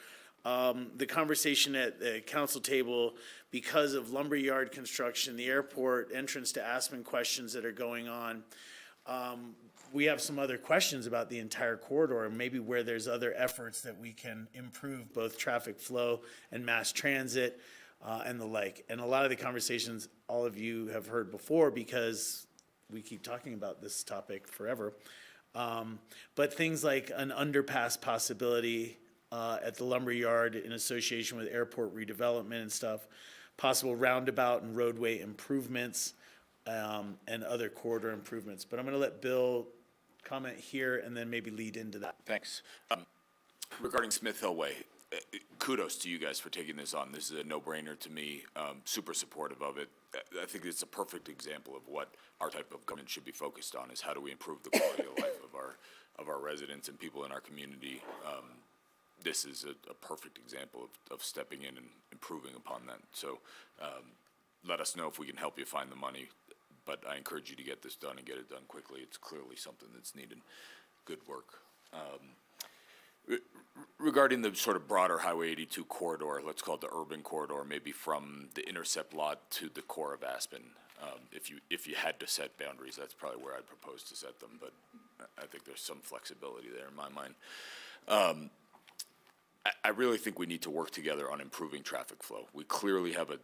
[SPEAKER 1] The conversation at the council table, because of lumberyard construction, the airport entrance to Aspen questions that are going on, we have some other questions about the entire corridor and maybe where there's other efforts that we can improve both traffic flow and mass transit and the like. And a lot of the conversations all of you have heard before because we keep talking about this topic forever. But things like an underpass possibility at the lumberyard in association with airport redevelopment and stuff, possible roundabout and roadway improvements, and other corridor improvements. But I'm going to let Bill comment here and then maybe lead into that.
[SPEAKER 6] Thanks. Regarding Smith Hill Way, kudos to you guys for taking this on. This is a no-brainer to me. Super supportive of it. I think it's a perfect example of what our type of government should be focused on, is how do we improve the quality of life of our residents and people in our community. This is a perfect example of stepping in and improving upon that. So let us know if we can help you find the money, but I encourage you to get this done and get it done quickly. It's clearly something that's needed. Good work. Regarding the sort of broader Highway 82 corridor, let's call it the urban corridor, maybe from the intercept lot to the core of Aspen. If you had to set boundaries, that's probably where I'd propose to set them, but I think there's some flexibility there in my mind. I really think we need to work together on improving traffic flow. We clearly have a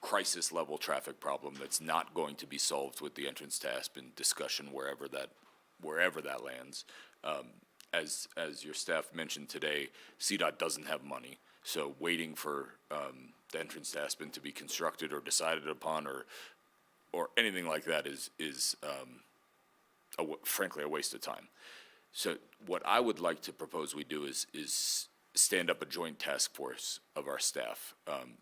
[SPEAKER 6] crisis level traffic problem that's not going to be solved with the entrance to Aspen discussion wherever that lands. As your staff mentioned today, CDOT doesn't have money, so waiting for the entrance to Aspen to be constructed or decided upon or anything like that is frankly a waste of time. So what I would like to propose we do is stand up a joint task force of our staff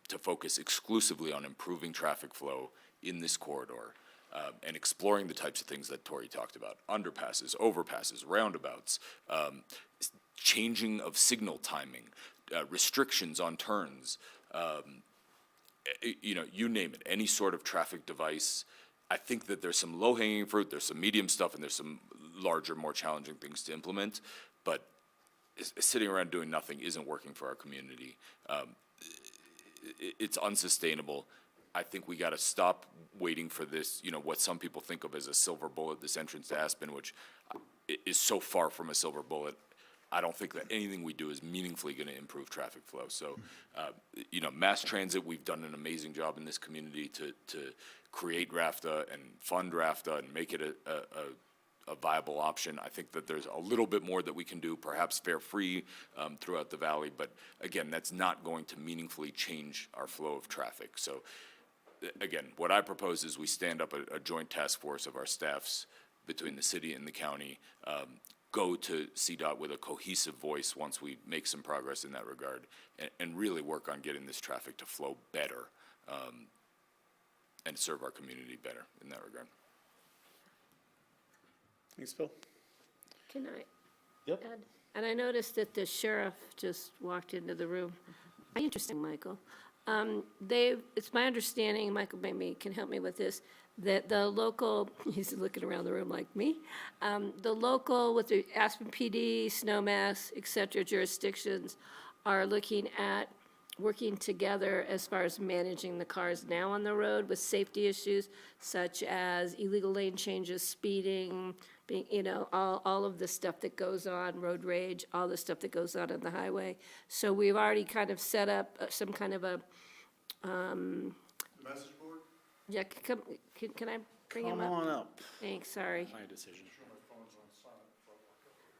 [SPEAKER 6] to focus exclusively on improving traffic flow in this corridor and exploring the types of things that Tori talked about: underpasses, overpasses, roundabouts, changing of signal timing, restrictions on turns, you name it, any sort of traffic device. I think that there's some low-hanging fruit, there's some medium stuff, and there's some larger, more challenging things to implement, but sitting around doing nothing isn't working for our community. It's unsustainable. I think we got to stop waiting for this, what some people think of as a silver bullet, this entrance to Aspen, which is so far from a silver bullet. I don't think that anything we do is meaningfully going to improve traffic flow. So, mass transit, we've done an amazing job in this community to create RAFTA and fund RAFTA and make it a viable option. I think that there's a little bit more that we can do, perhaps fare-free throughout the valley, but again, that's not going to meaningfully change our flow of traffic. So again, what I propose is we stand up a joint task force of our staffs between the city and the county, go to CDOT with a cohesive voice once we make some progress in that regard, and really work on getting this traffic to flow better, and serve our community better in that regard.
[SPEAKER 1] Thanks, Phil.
[SPEAKER 7] Can I
[SPEAKER 1] Yep.
[SPEAKER 7] add? And I noticed that the sheriff just walked into the room. Interesting, Michael. It's my understanding, Michael maybe can help me with this, that the local, he's looking around the room like me, the local with the Aspen PD, Snowmass, et cetera, jurisdictions are looking at working together as far as managing the cars now on the road with safety issues such as illegal lane changes, speeding, being, all of the stuff that goes on, road rage, all the stuff that goes on the highway. So we've already kind of set up some kind of a,
[SPEAKER 9] Message board?
[SPEAKER 7] yeah, can I bring him
[SPEAKER 1] Come
[SPEAKER 7] up?
[SPEAKER 1] on up.
[SPEAKER 7] Thanks, sorry.
[SPEAKER 2] My decision.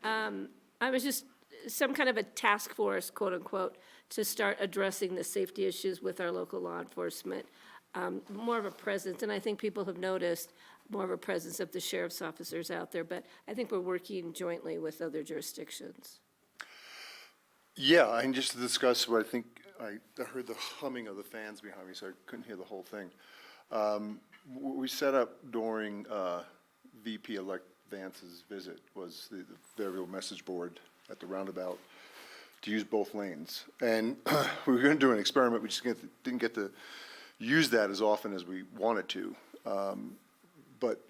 [SPEAKER 7] I was just, some kind of a task force, quote unquote, to start addressing the safety issues with our local law enforcement. More of a presence, and I think people have noticed more of a presence of the sheriff's officers out there, but I think we're working jointly with other jurisdictions.
[SPEAKER 11] Yeah, and just to discuss what I think, I heard the humming of the fans behind me, so I couldn't hear the whole thing. We set up during VP-elect Vance's visit was the variable message board at the roundabout to use both lanes. And we were going to do an experiment, we just didn't get to use that as often as we wanted to. But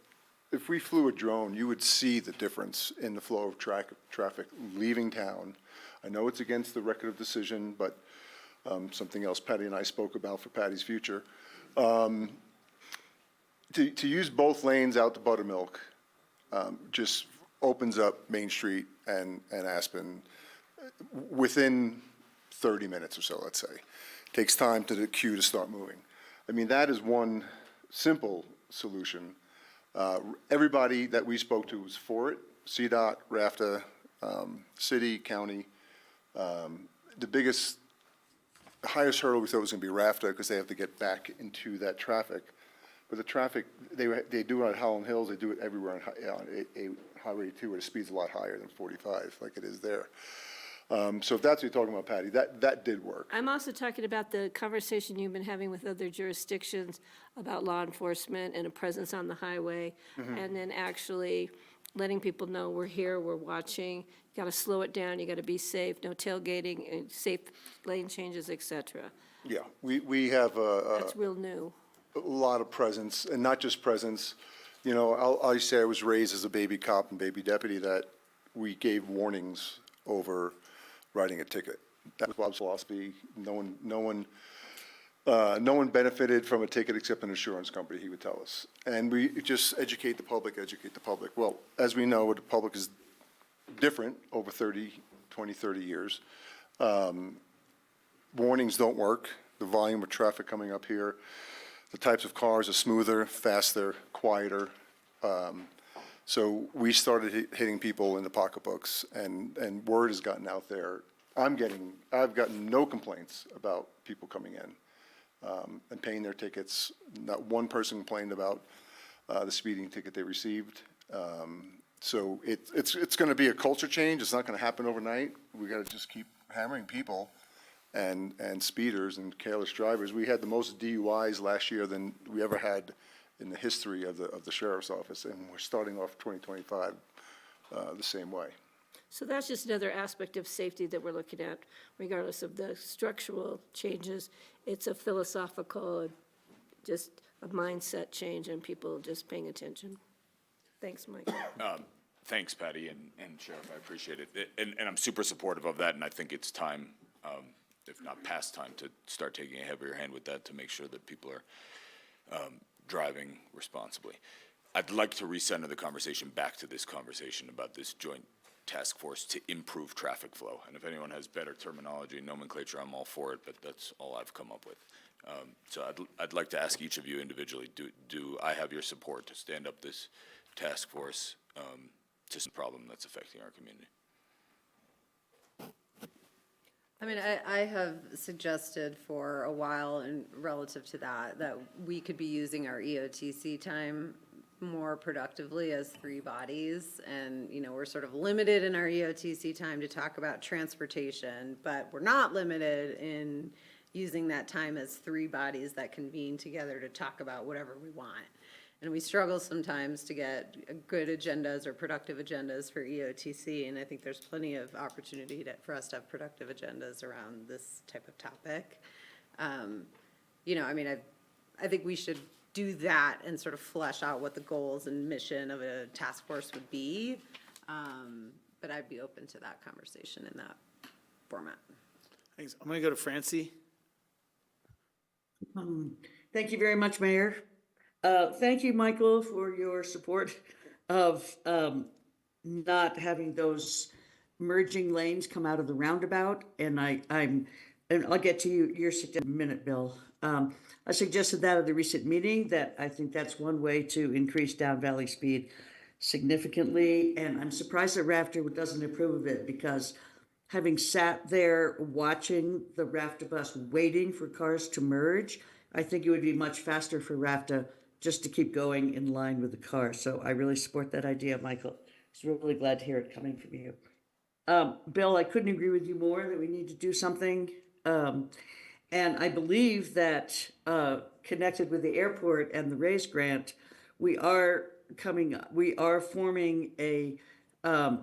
[SPEAKER 11] if we flew a drone, you would see the difference in the flow of traffic leaving town. I know it's against the record of decision, but something else Patty and I spoke about for Patty's future. To use both lanes out to Buttermilk just opens up Main Street and Aspen within 30 minutes or so, let's say. Takes time to the queue to start moving. I mean, that is one simple solution. Everybody that we spoke to was for it, CDOT, RAFTA, city, county. The highest hurdle we thought was going to be RAFTA because they have to get back into that traffic. But the traffic, they do it on Howland Hills, they do it everywhere on Highway 82 where the speed's a lot higher than 45 like it is there. So if that's what you're talking about, Patty, that did work.
[SPEAKER 7] I'm also talking about the conversation you've been having with other jurisdictions about law enforcement and a presence on the highway, and then actually letting people know we're here, we're watching, you gotta slow it down, you gotta be safe, no tailgating, and safe lane changes, et cetera.
[SPEAKER 11] Yeah, we have
[SPEAKER 7] That's real new.
[SPEAKER 11] a lot of presence, and not just presence. You know, I'll say I was raised as a baby cop and baby deputy that we gave warnings over writing a ticket. That was Bob's philosophy. No one benefited from a ticket except an insurance company, he would tell us. And we just educate the public. Well, as we know, the public is different over 20, 30 years. Warnings don't work. The volume of traffic coming up here, the types of cars are smoother, faster, quieter. So we started hitting people in the pocketbooks, and word has gotten out there. I've gotten no complaints about people coming in and paying their tickets. Not one person complained about the speeding ticket they received. So it's going to be a culture change. It's not going to happen overnight. We got to just keep hammering people and speeders and careless drivers. We had the most DUIs last year than we ever had in the history of the sheriff's office, and we're starting off 2025 the same way.
[SPEAKER 7] So that's just another aspect of safety that we're looking at, regardless of the structural changes. It's a philosophical, just a mindset change and people just paying attention. Thanks, Mike.
[SPEAKER 6] Thanks, Patty and Sheriff, I appreciate it. And I'm super supportive of that, and I think it's time, if not past time, to start taking a heavier hand with that to make sure that people are driving responsibly. I'd like to recenter the conversation back to this conversation about this joint task force to improve traffic flow. And if anyone has better terminology, nomenclature, I'm all for it, but that's all I've come up with. So I'd like to ask each of you individually, do I have your support to stand up this task force to some problem that's affecting our community?
[SPEAKER 5] I mean, I have suggested for a while and relative to that, that we could be using our EOTC time more productively as three bodies. And, you know, we're sort of limited in our EOTC time to talk about transportation, but we're not limited in using that time as three bodies that convene together to talk about whatever we want. And we struggle sometimes to get good agendas or productive agendas for EOTC, and I think there's plenty of opportunity for us to have productive agendas around this type of topic. You know, I mean, I think we should do that and sort of flesh out what the goals and mission of a task force would be. But I'd be open to that conversation in that format.
[SPEAKER 1] Thanks. I'm going to go to Francie.
[SPEAKER 12] Thank you very much, Mayor. Thank you, Michael, for your support of not having those merging lanes come out of the roundabout. And and I'll get to your suggestion in a minute, Bill. I suggested that at the recent meeting, that I think that's one way to increase down valley speed significantly. And I'm surprised that Rafter doesn't approve of it, because having sat there watching the Rafter bus waiting for cars to merge, I think it would be much faster for Rafter just to keep going in line with the car. So I really support that idea, Michael. I was really glad to hear it coming from you. Bill, I couldn't agree with you more that we need to do something. And I believe that connected with the airport and the RAISE grant, we are forming a, I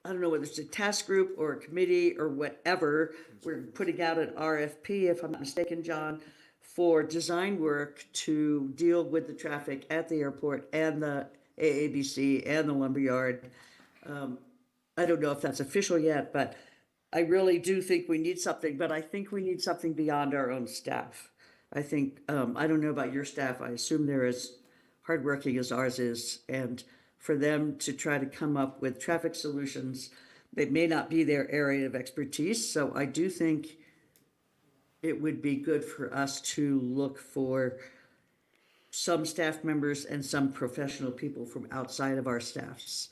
[SPEAKER 12] don't know whether it's a task group or a committee or whatever. We're putting out an RFP, if I'm not mistaken, John, for design work to deal with the traffic at the airport and the AABC and the lumberyard. I don't know if that's official yet, but I really do think we need something, but I think we need something beyond our own staff. I think, I don't know about your staff, I assume they're as hardworking as ours is, and for them to try to come up with traffic solutions that may not be their area of expertise. So I do think it would be good for us to look for some staff members and some professional people from outside of our staffs.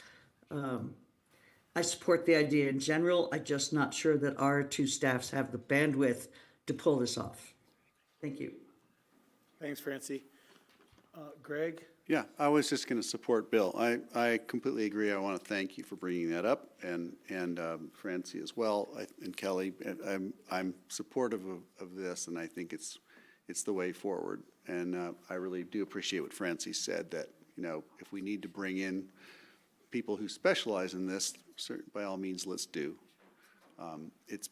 [SPEAKER 12] I support the idea in general. I'm just not sure that our two staffs have the bandwidth to pull this off. Thank you.
[SPEAKER 1] Thanks, Francie. Greg?
[SPEAKER 9] Yeah, I was just going to support Bill. I completely agree. I want to thank you for bringing that up, and Francie as well, and Kelly. I'm supportive of this, and I think it's the way forward. And I really do appreciate what Francie said, that, you know, if we need to bring in people who specialize in this, by all means, let's do. It's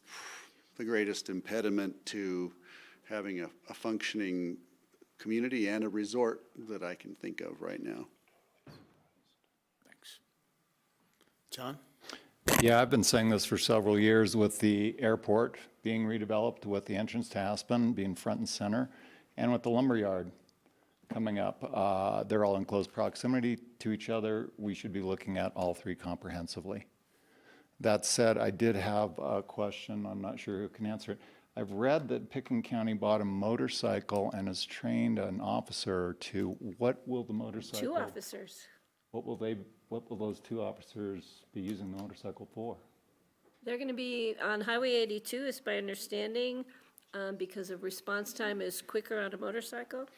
[SPEAKER 9] the greatest impediment to having a functioning community and a resort that I can think of right now.
[SPEAKER 6] Thanks.
[SPEAKER 1] John?
[SPEAKER 4] Yeah, I've been saying this for several years, with the airport being redeveloped, with the entrance to Aspen being front and center, and with the lumberyard coming up. They're all in close proximity to each other. We should be looking at all three comprehensively. That said, I did have a question. I'm not sure who can answer it. I've read that Pickens County bought a motorcycle and has trained an officer or two. What will the motorcycle?
[SPEAKER 7] 2 officers.
[SPEAKER 4] What will those 2 officers be using the motorcycle for?
[SPEAKER 7] They're going to be on Highway 82, is my understanding, because of response time is quicker on a motorcycle.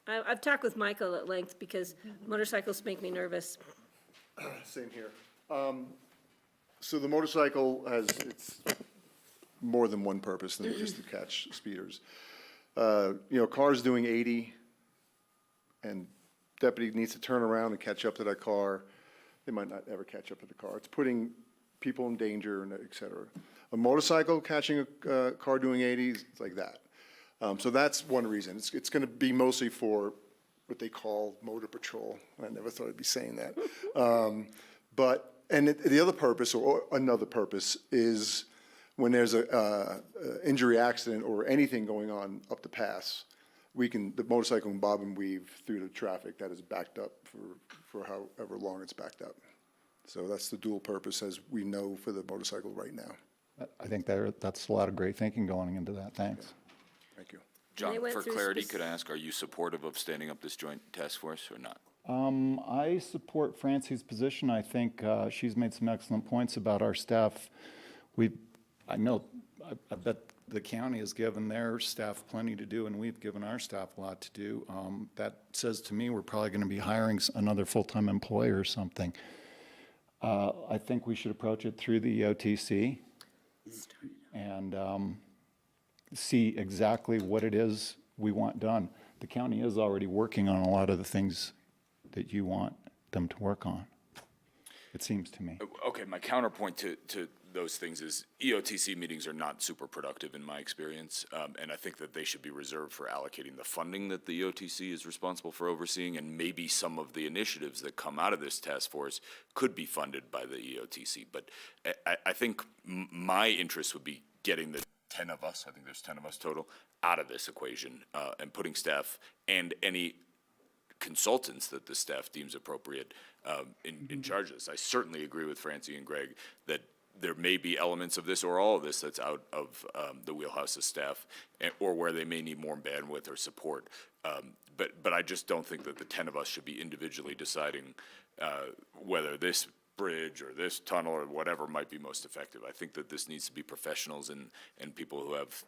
[SPEAKER 7] I've talked with Michael at length because motorcycles make me nervous.
[SPEAKER 11] Same here. So the motorcycle it's more than one purpose than just to catch speeders. You know, cars doing 80, and deputy needs to turn around and catch up to that car. They might not ever catch up to the car. It's putting people in danger, and et cetera. A motorcycle catching a car doing 80 is like that. So that's one reason. It's going to be mostly for what they call motor patrol. I never thought I'd be saying that. The other purpose, or another purpose, is when there's a injury, accident, or anything going on up the pass, the motorcycle can bob and weave through the traffic that is backed up for however long it's backed up. So that's the dual purpose, as we know, for the motorcycle right now.
[SPEAKER 4] I think that's a lot of great thinking going into that. Thanks.
[SPEAKER 11] Thank you.
[SPEAKER 6] John,
[SPEAKER 7] went
[SPEAKER 6] for
[SPEAKER 7] through
[SPEAKER 6] clarity, could I ask, are you supportive of standing up this joint task force or not?
[SPEAKER 4] I support Francie's position. I think she's made some excellent points about our staff. We've I know, I bet the county has given their staff plenty to do, and we've given our staff a lot to do. That says to me, we're probably gonna be hiring another full-time employee or something. I think we should approach it through the EOTC and see exactly what it is we want done. The county is already working on a lot of the things that you want them to work on, it seems to me.
[SPEAKER 6] Okay, my counterpoint to those things is EOTC meetings are not super productive in my experience, and I think that they should be reserved for allocating the funding that the EOTC is responsible for overseeing, and maybe some of the initiatives that come out of this task force could be funded by the EOTC. But I think my interest would be getting the 10 of us, I think there's 10 of us total, out of this equation, and putting staff and any consultants that the staff deems appropriate in charge of this. I certainly agree with Francie and Greg that there may be elements of this or all of this that's out of the wheelhouse of staff, or where they may need more bandwidth or support. But I just don't think that the 10 of us should be individually deciding whether this bridge or this tunnel or whatever might be most effective. I think that this needs to be professionals and people who have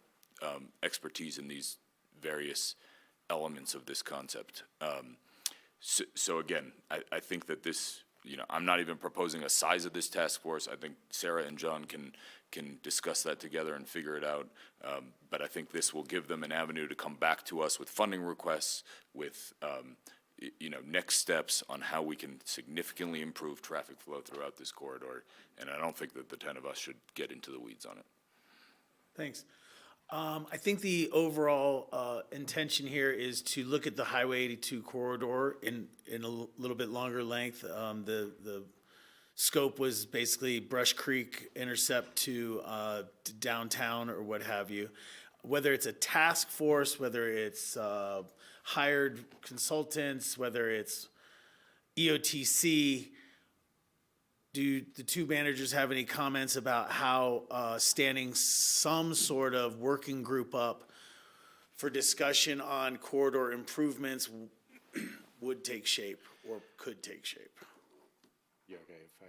[SPEAKER 6] expertise in these various elements of this concept. So again, I think that this, I'm not even proposing a size of this task force. I think Sarah and John can discuss that together and figure it out. But I think this will give them an avenue to come back to us with funding requests, with next steps on how we can significantly improve traffic flow throughout this corridor. And I don't think that the 10 of us should get into the weeds on it.
[SPEAKER 1] Thanks. I think the overall intention here is to look at the Highway 82 corridor in a little bit longer length. The scope was basically Brush Creek intercept to downtown or what have you. Whether it's a task force, whether it's hired consultants, whether it's EOTC, do the two managers have any comments about how standing some sort of working group up for discussion on corridor improvements would take shape or could take shape?
[SPEAKER 2] You okay if I?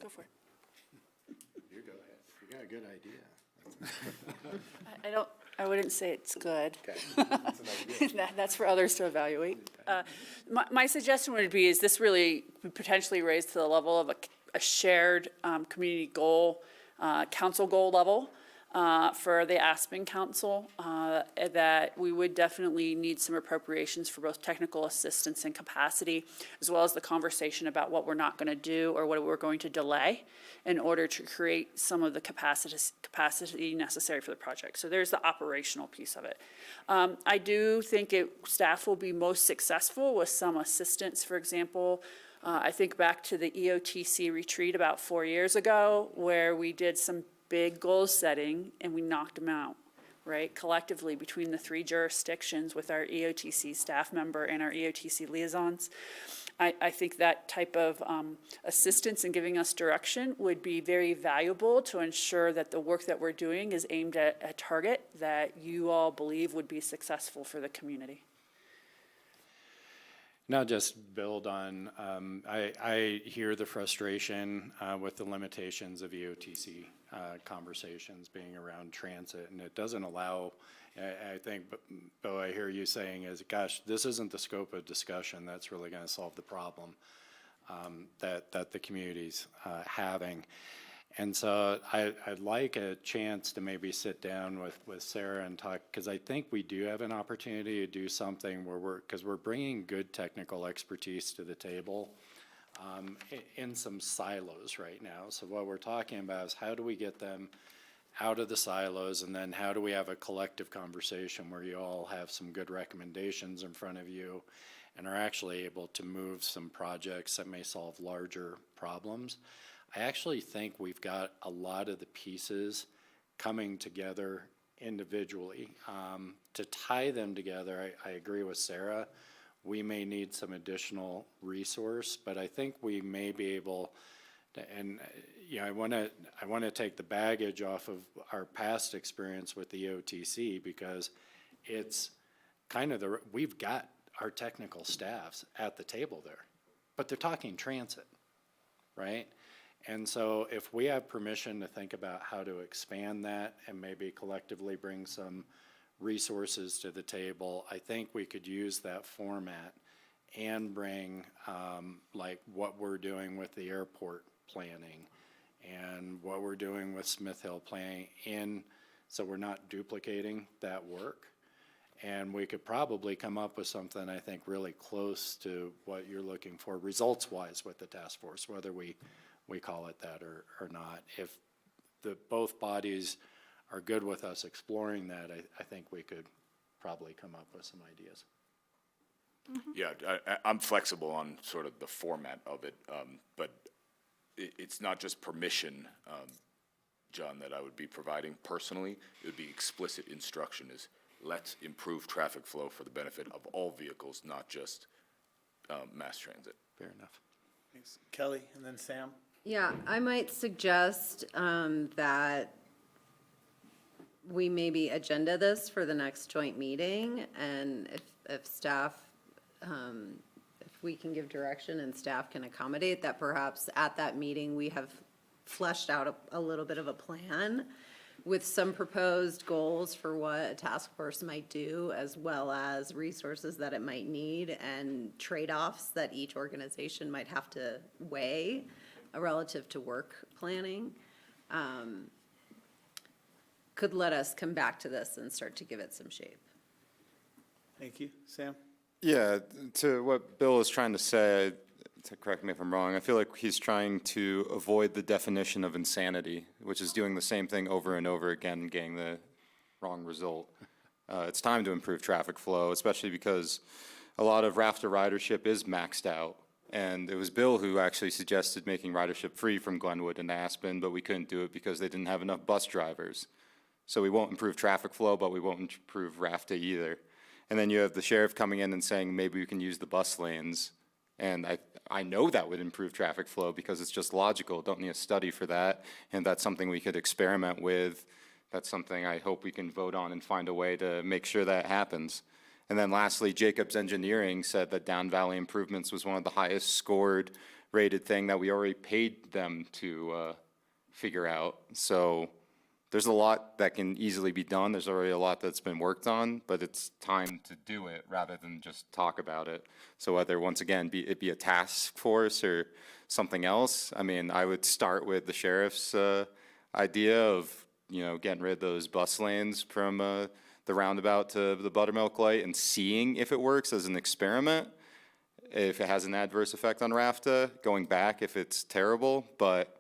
[SPEAKER 5] Go for it.
[SPEAKER 2] You go ahead. You got a good idea.
[SPEAKER 13] I wouldn't say it's good.
[SPEAKER 2] Okay.
[SPEAKER 13] That's for others to evaluate. My suggestion would be, is this really potentially raised to the level of a shared community goal, council goal level for the Aspen Council, that we would definitely need some appropriations for both technical assistance and capacity, as well as the conversation about what we're not going to do or what we're going to delay in order to create some of the capacity necessary for the project. So there's the operational piece of it. I do think staff will be most successful with some assistance. For example, I think back to the EOTC retreat about 4 years ago, where we did some big goal setting and we knocked them out, right? Collectively between the 3 jurisdictions with our EOTC staff member and our EOTC liaisons. I think that type of assistance in giving us direction would be very valuable to ensure that the work that we're doing is aimed at a target that you all believe would be successful for the community.
[SPEAKER 2] Not just build on, I hear the frustration with the limitations of EOTC conversations being around transit, and it doesn't allow, I think, Bo, I hear you saying is, gosh, this isn't the scope of discussion that's really going to solve the problem that the community's having. And so I'd like a chance to maybe sit down with Sarah and talk, because I think we do have an opportunity to do something where because we're bringing good technical expertise to the table in some silos right now. So what we're talking about is how do we get them out of the silos, and then how do we have a collective conversation where you all have some good recommendations in front of you and are actually able to move some projects that may solve larger problems. I actually think we've got a lot of the pieces coming together individually. To tie them together, I agree with Sarah. We may need some additional resource, but I think we may be able to, and I want to take the baggage off of our past experience with the OTC, because it's kind of we've got our technical staffs at the table there, but they're talking transit, right? And so if we have permission to think about how to expand that and maybe collectively bring some resources to the table, I think we could use that format and bring like what we're doing with the airport planning and what we're doing with Smith Hill planning in, so we're not duplicating that work. And we could probably come up with something, I think, really close to what you're looking for results-wise with the task force, whether we call it that or not. If both bodies are good with us exploring that, I think we could probably come up with some ideas.
[SPEAKER 6] Yeah, I'm flexible on sort of the format of it, but it's not just permission, John, that I would be providing personally. It would be explicit instruction is, let's improve traffic flow for the benefit of all vehicles, not just mass transit.
[SPEAKER 2] Fair enough.
[SPEAKER 1] Thanks. Kelly, and then Sam.
[SPEAKER 5] Yeah, I might suggest that we maybe agenda this for the next joint meeting, and if staff, if we can give direction and staff can accommodate, that perhaps at that meeting, we have fleshed out a little bit of a plan with some proposed goals for what a task force might do, as well as resources that it might need and trade-offs that each organization might have to weigh relative to work planning. Could let us come back to this and start to give it some shape.
[SPEAKER 1] Thank you. Sam?
[SPEAKER 8] Yeah, to what Bill is trying to say, to correct me if I'm wrong, I feel like he's trying to avoid the definition of insanity, which is doing the same thing over and over again and getting the wrong result. It's time to improve traffic flow, especially because a lot of rafter ridership is maxed out. And it was Bill who actually suggested making ridership free from Glenwood and Aspen, but we couldn't do it because they didn't have enough bus drivers. So we won't improve traffic flow, but we won't improve RAFTA either. And then you have the sheriff coming in and saying maybe we can use the bus lanes. And I know that would improve traffic flow because it's just logical. Don't need a study for that. And that's something we could experiment with. That's something I hope we can vote on and find a way to make sure that happens. And then lastly, Jacobs Engineering said that Down Valley Improvements was one of the highest scored rated thing that we already paid them to figure out. So there's a lot that can easily be done. There's already a lot that's been worked on, but it's time to do it rather than just talk about it. So whether, once again, it be a task force or something else, I mean, I would start with the sheriff's idea of, you know, getting rid of those bus lanes from the roundabout to the Buttermilk Light and seeing if it works as an experiment, if it has an adverse effect on RAFTA, going back if it's terrible, but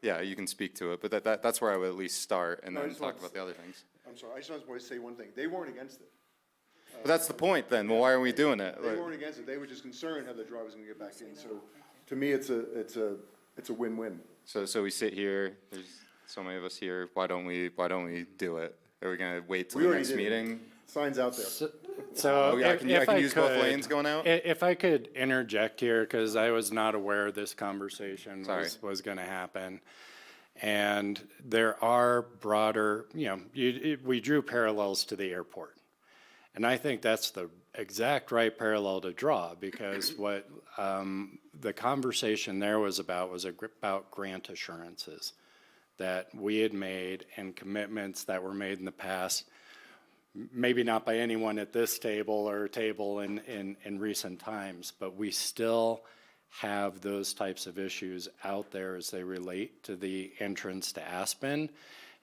[SPEAKER 8] yeah, you can speak to it, but that's where I would at least start and then talk about the other things.
[SPEAKER 11] I'm sorry, I just want to say one thing. They weren't against it.
[SPEAKER 8] But that's the point then. Well, why are we doing it?
[SPEAKER 11] They weren't against it. They were just concerned how the driver's gonna get back in. So to me, it's a win-win.
[SPEAKER 8] So we sit here, there's so many of us here, why don't we do it? Are we gonna wait till
[SPEAKER 11] We
[SPEAKER 8] the
[SPEAKER 11] already
[SPEAKER 8] next
[SPEAKER 11] did it.
[SPEAKER 8] meeting?
[SPEAKER 11] Signs out there.
[SPEAKER 2] So
[SPEAKER 8] Oh, yeah, I can use both
[SPEAKER 2] could,
[SPEAKER 8] lanes going out?
[SPEAKER 2] If I could interject here, because I was not aware this conversation
[SPEAKER 8] Sorry.
[SPEAKER 2] was going to happen. And there are broader, you know, we drew parallels to the airport. And I think that's the exact right parallel to draw, because what the conversation there was about grant assurances that we had made and commitments that were made in the past, maybe not by anyone at this table or table in recent times, but we still have those types of issues out there as they relate to the entrance to Aspen,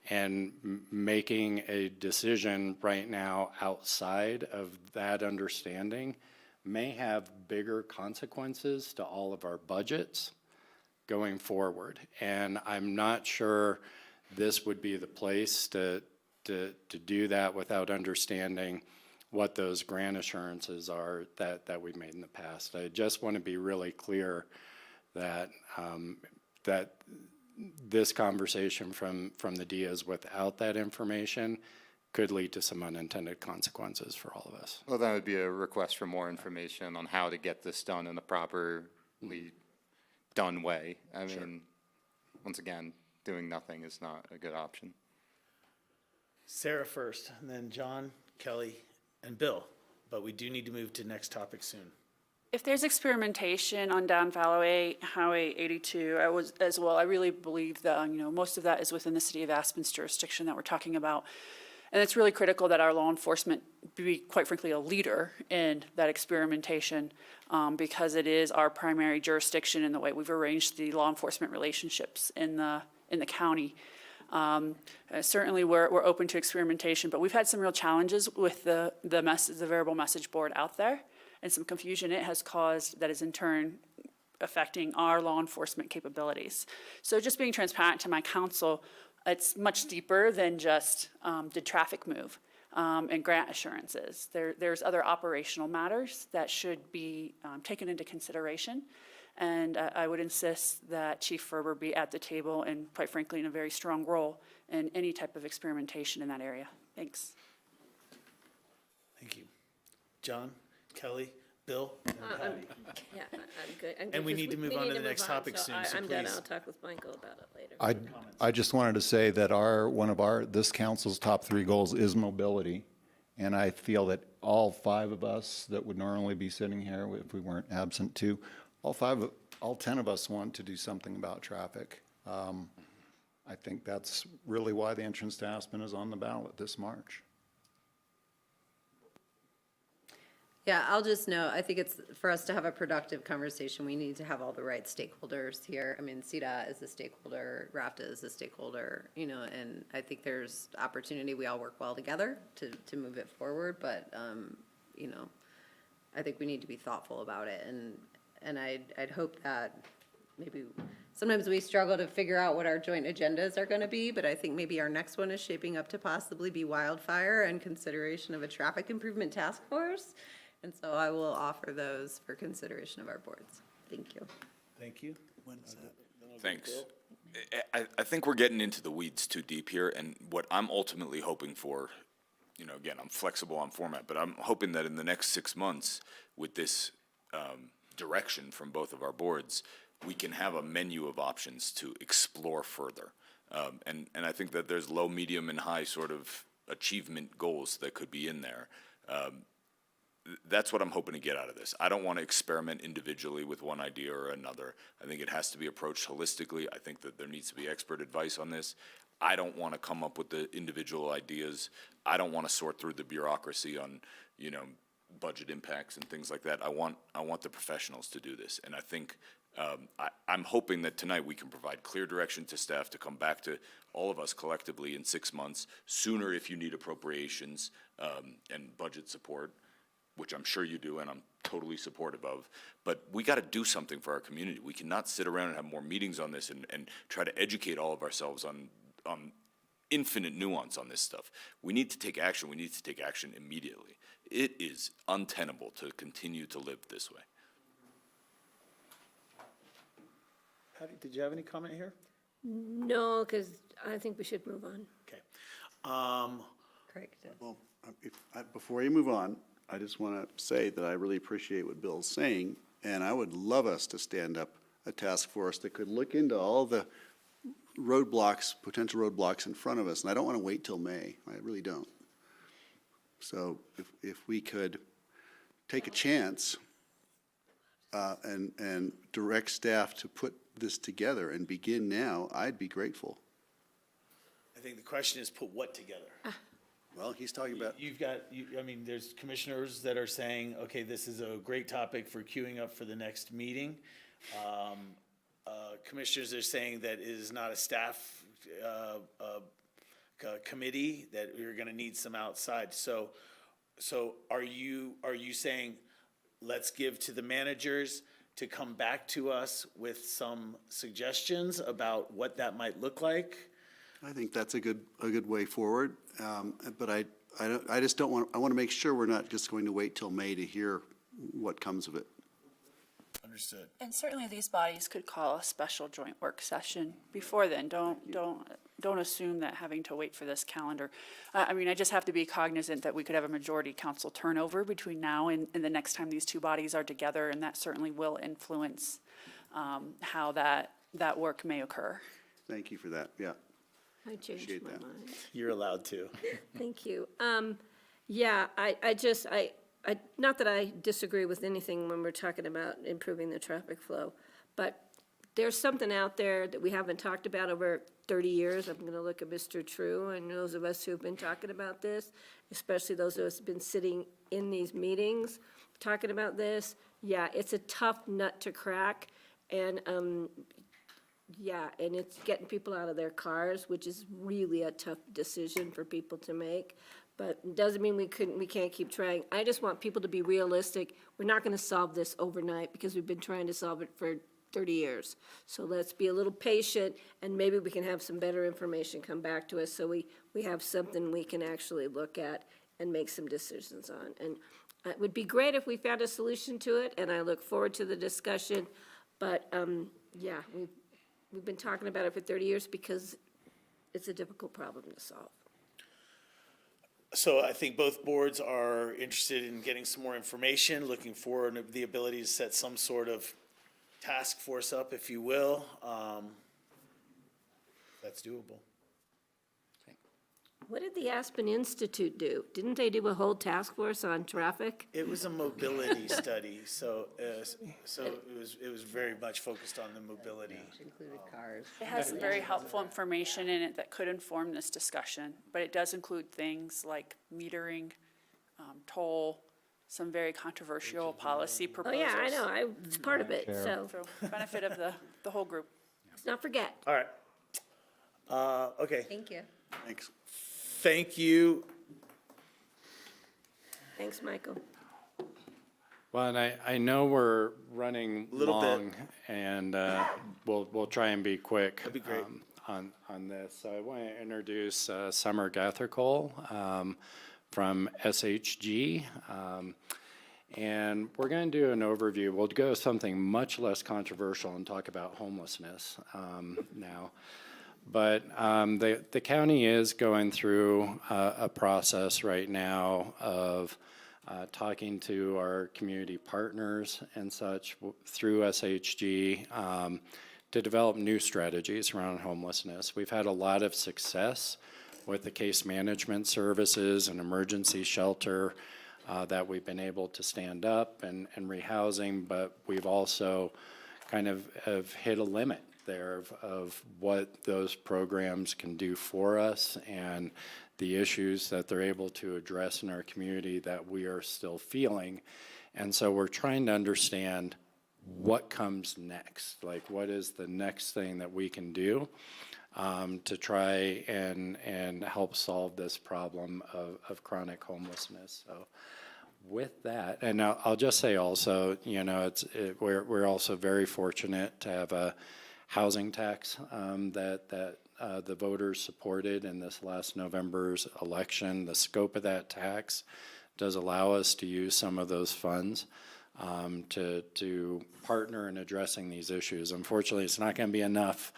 [SPEAKER 2] and making a decision right now outside of that understanding may have bigger consequences to all of our budgets going forward. And I'm not sure this would be the place to do that without understanding what those grant assurances are that we made in the past. I just want to be really clear that that this conversation from the Diaz without that information could lead to some unintended consequences for all of us.
[SPEAKER 8] Well, that would be a request for more information on how to get this done in a properly done way. I mean, once again, doing nothing is not a good option.
[SPEAKER 1] Sarah first, and then John, Kelly, and Bill. But we do need to move to next topic soon.
[SPEAKER 13] if there's experimentation on down Highway 82, I really believe that, most of that is within the city of Aspen's jurisdiction that we're talking about. And it's really critical that our law enforcement be, quite frankly, a leader in that experimentation, because it is our primary jurisdiction in the way we've arranged the law enforcement relationships in the county. Certainly, we're open to experimentation, but we've had some real challenges with the variable message board out there, and some confusion it has caused that is in turn affecting our law enforcement capabilities. So just being transparent to my council, it's much deeper than just did traffic move and grant assurances. There's other operational matters that should be taken into consideration. And I would insist that Chief Ferber be at the table and, quite frankly, in a very strong role in any type of experimentation in that area. Thanks.
[SPEAKER 1] Thank you. John, Kelly, Bill?
[SPEAKER 7] Yeah, I'm good.
[SPEAKER 1] And we need to move on to the next topic soon, so
[SPEAKER 7] I'm done.
[SPEAKER 1] please.
[SPEAKER 7] I'll talk with Michael about it later.
[SPEAKER 4] I just wanted to say that this council's top 3 goals is mobility. And I feel that all 5 of us that would normally be sitting here, if we weren't absent too, all 10 of us want to do something about traffic. I think that's really why the entrance to Aspen is on the ballot this March.
[SPEAKER 5] Yeah, I'll just note, I think it's, for us to have a productive conversation, we need to have all the right stakeholders here. I mean, CDOT is a stakeholder, RAFTA is a stakeholder, and I think there's opportunity, we all work well together to move it forward, but, I think we need to be thoughtful about it, and I'd hope that maybe, sometimes we struggle to figure out what our joint agendas are gonna be, but I think maybe our next one is shaping up to possibly be wildfire and consideration of a traffic improvement task force. And so I will offer those for consideration of our boards. Thank you.
[SPEAKER 1] Thank you.
[SPEAKER 6] Thanks. I think we're getting into the weeds too deep here, and what I'm ultimately hoping for, again, I'm flexible on format, but I'm hoping that in the next 6 months, with this direction from both of our boards, we can have a menu of options to explore further. And I think that there's low, medium, and high sort of achievement goals that could be in there. That's what I'm hoping to get out of this. I don't want to experiment individually with one idea or another. I think it has to be approached holistically. I think that there needs to be expert advice on this. I don't want to come up with the individual ideas. I don't want to sort through the bureaucracy on, budget impacts and things like that. I want the professionals to do this. And I think I'm hoping that tonight we can provide clear direction to staff to come back to all of us collectively in 6 months, sooner if you need appropriations and budget support, which I'm sure you do, and I'm totally supportive of. But we got to do something for our community. We cannot sit around and have more meetings on this and try to educate all of ourselves on infinite nuance on this stuff. We need to take action. We need to take action immediately. It is untenable to continue to live this way.
[SPEAKER 1] Patty, did you have any comment here?
[SPEAKER 7] No, because I think we should move on.
[SPEAKER 1] Okay.
[SPEAKER 5] Craig did.
[SPEAKER 9] Well, before you move on, I just want to say that I really appreciate what Bill's saying, and I would love us to stand up a task force that could look into all the roadblocks, potential roadblocks in front of us, and I don't want to wait till May. I really don't. So if we could take a chance and direct staff to put this together and begin now, I'd be grateful.
[SPEAKER 1] I think the question is, put what together?
[SPEAKER 9] Well, he's talking about.
[SPEAKER 1] There's commissioners that are saying, okay, this is a great topic for queuing up for the next meeting. Commissioners are saying that it is not a staff committee, that we're gonna need some outside. So are you saying, let's give to the managers to come back to us with some suggestions about what that might look like?
[SPEAKER 9] I think that's a good way forward, but I just don't want, I want to make sure we're not just going to wait till May to hear what comes of it.
[SPEAKER 1] Understood.
[SPEAKER 13] And certainly these bodies could call a special joint work session before then. Don't assume that having to wait for this calendar. I just have to be cognizant that we could have a majority council turnover between now and the next time these two bodies are together, and that certainly will influence how that work may occur.
[SPEAKER 9] Thank you for that, yeah.
[SPEAKER 7] I changed my mind.
[SPEAKER 1] You're allowed to.
[SPEAKER 7] Thank you. Yeah, I not that I disagree with anything when we're talking about improving the traffic flow, but there's something out there that we haven't talked about over 30 years. I'm going to look at Mr. True and those of us who've been talking about this, especially those of us who've been sitting in these meetings talking about this. Yeah, it's a tough nut to crack, and yeah, and it's getting people out of their cars, which is really a tough decision for people to make. But it doesn't mean we can't keep trying. I just want people to be realistic. We're not gonna solve this overnight because we've been trying to solve it for 30 years. So let's be a little patient, and maybe we can have some better information come back to us so we have something we can actually look at and make some decisions on. And it would be great if we found a solution to it, and I look forward to the discussion. But, yeah, we've been talking about it for 30 years because it's a difficult problem to solve.
[SPEAKER 1] So I think both boards are interested in getting some more information, looking for the ability to set some sort of task force up, if you will. That's doable.
[SPEAKER 7] What did the Aspen Institute do? Didn't they do a whole task force on traffic?
[SPEAKER 1] It was a mobility study, so it was very much focused on the mobility.
[SPEAKER 5] Included cars.
[SPEAKER 13] It has some very helpful information in it that could inform this discussion, but it does include things like metering, toll, some very controversial policy
[SPEAKER 7] Oh,
[SPEAKER 13] proposals.
[SPEAKER 7] yeah, I know, it's part of it, so
[SPEAKER 13] So benefit of the whole group.
[SPEAKER 7] let's not forget.
[SPEAKER 1] All right. Okay,
[SPEAKER 5] Thank you.
[SPEAKER 9] Thanks.
[SPEAKER 1] thank you.
[SPEAKER 7] Thanks, Michael.
[SPEAKER 2] Well, and I know we're running
[SPEAKER 1] Little bit.
[SPEAKER 2] long, and we'll try and be quick.
[SPEAKER 1] That'd be great.
[SPEAKER 2] On this. So I want to introduce Summer Gathercole from SHG. And we're going to do an overview. We'll go something much less controversial and talk about homelessness now. But the county is going through a process right now of talking to our community partners and such through SHG to develop new strategies around homelessness. We've had a lot of success with the case management services and emergency shelter that we've been able to stand up and rehousing, but we've also kind of have hit a limit there of what those programs can do for us and the issues that they're able to address in our community that we are still feeling. And so we're trying to understand what comes next, like what is the next thing that we can do to try and help solve this problem of chronic homelessness. So with that, and I'll just say also, you know, we're also very fortunate to have a housing tax that the voters supported in this last November's election. The scope of that tax does allow us to use some of those funds to partner in addressing these issues. Unfortunately, it's not going to be enough.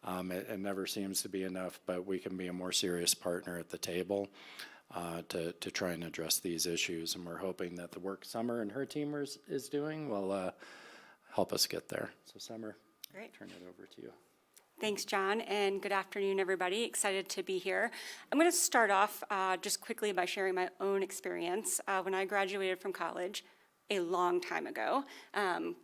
[SPEAKER 2] It never seems to be enough, but we can be a more serious partner at the table to try and address these issues. And we're hoping that the work Summer and her team is doing will help us get there. So Summer,
[SPEAKER 14] Great.
[SPEAKER 2] turn it over to you.
[SPEAKER 14] Thanks, John, and good afternoon, everybody. Excited to be here. I'm going to start off just quickly by sharing my own experience. When I graduated from college a long time ago,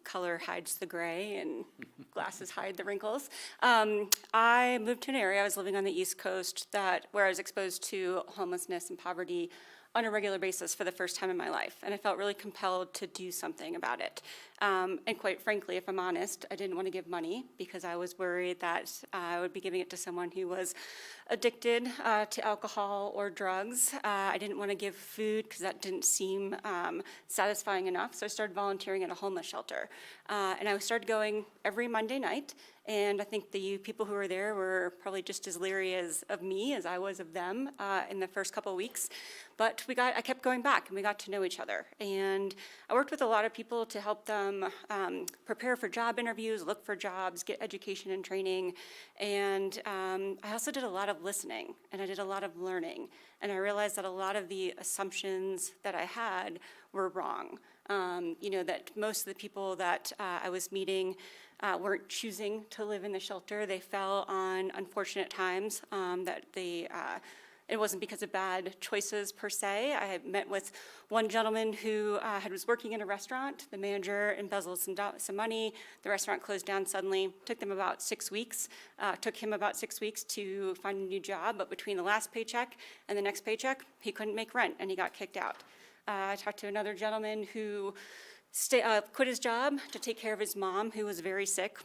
[SPEAKER 14] color hides the gray and glasses hide the wrinkles. I moved to an area, I was living on the East Coast, where I was exposed to homelessness and poverty on a regular basis for the first time in my life, and I felt really compelled to do something about it. And quite frankly, if I'm honest, I didn't want to give money because I was worried that I would be giving it to someone who was addicted to alcohol or drugs. I didn't want to give food because that didn't seem satisfying enough, so I started volunteering at a homeless shelter. And I started going every Monday night, and I think the people who were there were probably just as leery of me as I was of them in the first couple of weeks. But I kept going back, and we got to know each other. And I worked with a lot of people to help them prepare for job interviews, look for jobs, get education and training. And I also did a lot of listening, and I did a lot of learning. And I realized that a lot of the assumptions that I had were wrong. You know, that most of the people that I was meeting weren't choosing to live in the shelter. They fell on unfortunate times that they It wasn't because of bad choices per se. I had met with one gentleman who was working in a restaurant. The manager embezzled some money. The restaurant closed down suddenly. Took him about 6 weeks to find a new job, but between the last paycheck and the next paycheck, he couldn't make rent and he got kicked out. I talked to another gentleman who quit his job to take care of his mom, who was very sick.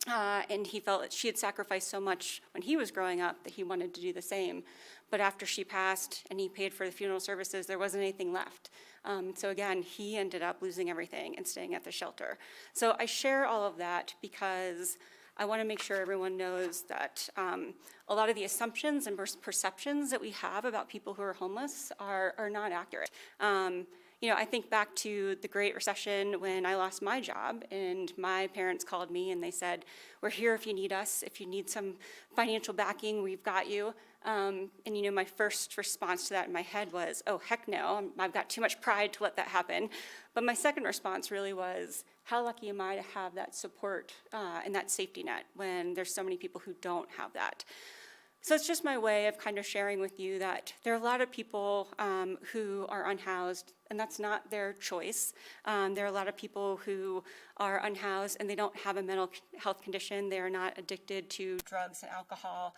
[SPEAKER 14] And he felt that she had sacrificed so much when he was growing up that he wanted to do the same. But after she passed and he paid for the funeral services, there wasn't anything left. So again, he ended up losing everything and staying at the shelter. So I share all of that because I want to make sure everyone knows that a lot of the assumptions and perceptions that we have about people who are homeless are not accurate. I think back to the Great Recession when I lost my job and my parents called me and they said, "We're here if you need us. If you need some financial backing, we've got you." My first response to that in my head was, "Oh, heck no, I've got too much pride to let that happen." But my second response really was, how lucky am I to have that support and that safety net when there's so many people who don't have that? So it's just my way of kind of sharing with you that there are a lot of people who are unhoused, and that's not their choice. There are a lot of people who are unhoused and they don't have a mental health condition. They are not addicted to drugs and alcohol.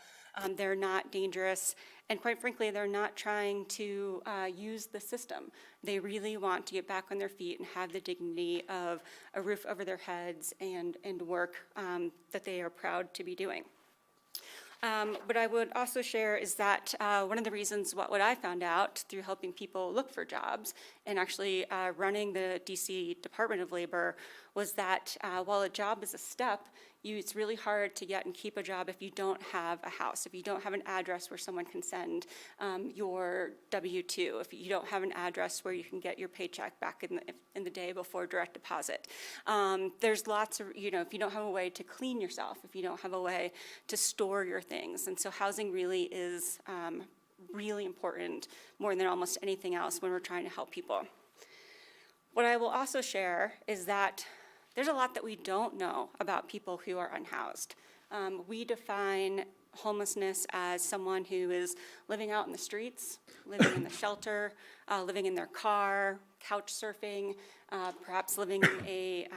[SPEAKER 14] They're not dangerous. And quite frankly, they're not trying to use the system. They really want to get back on their feet and have the dignity of a roof over their heads and work that they are proud to be doing. What I would also share is that one of the reasons what I found out through helping people look for jobs and actually running the DC Department of Labor was that while a job is a step, it's really hard to get and keep a job if you don't have a house, if you don't have an address where someone can send your W-2, if you don't have an address where you can get your paycheck back in the day before direct deposit. There's lots of, if you don't have a way to clean yourself, if you don't have a way to store your things. And so housing really is really important, more than almost anything else when we're trying to help people. What I will also share is that there's a lot that we don't know about people who are unhoused. We define homelessness as someone who is living out in the streets, living in the shelter, living in their car, couch surfing, perhaps living in a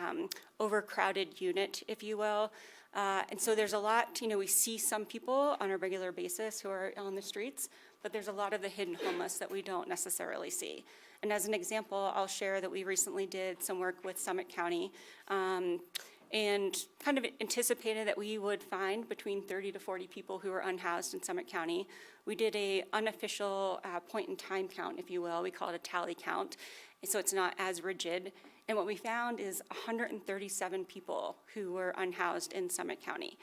[SPEAKER 14] overcrowded unit, if you will. And so there's a lot, we see some people on a regular basis who are on the streets, but there's a lot of the hidden homeless that we don't necessarily see. And as an example, I'll share that we recently did some work with Summit County and kind of anticipated that we would find between 30 to 40 people who are unhoused in Summit County. We did a unofficial point in time count, if you will. We call it a tally count, and so it's not as rigid. And what we found is 137 people who were unhoused in Summit County.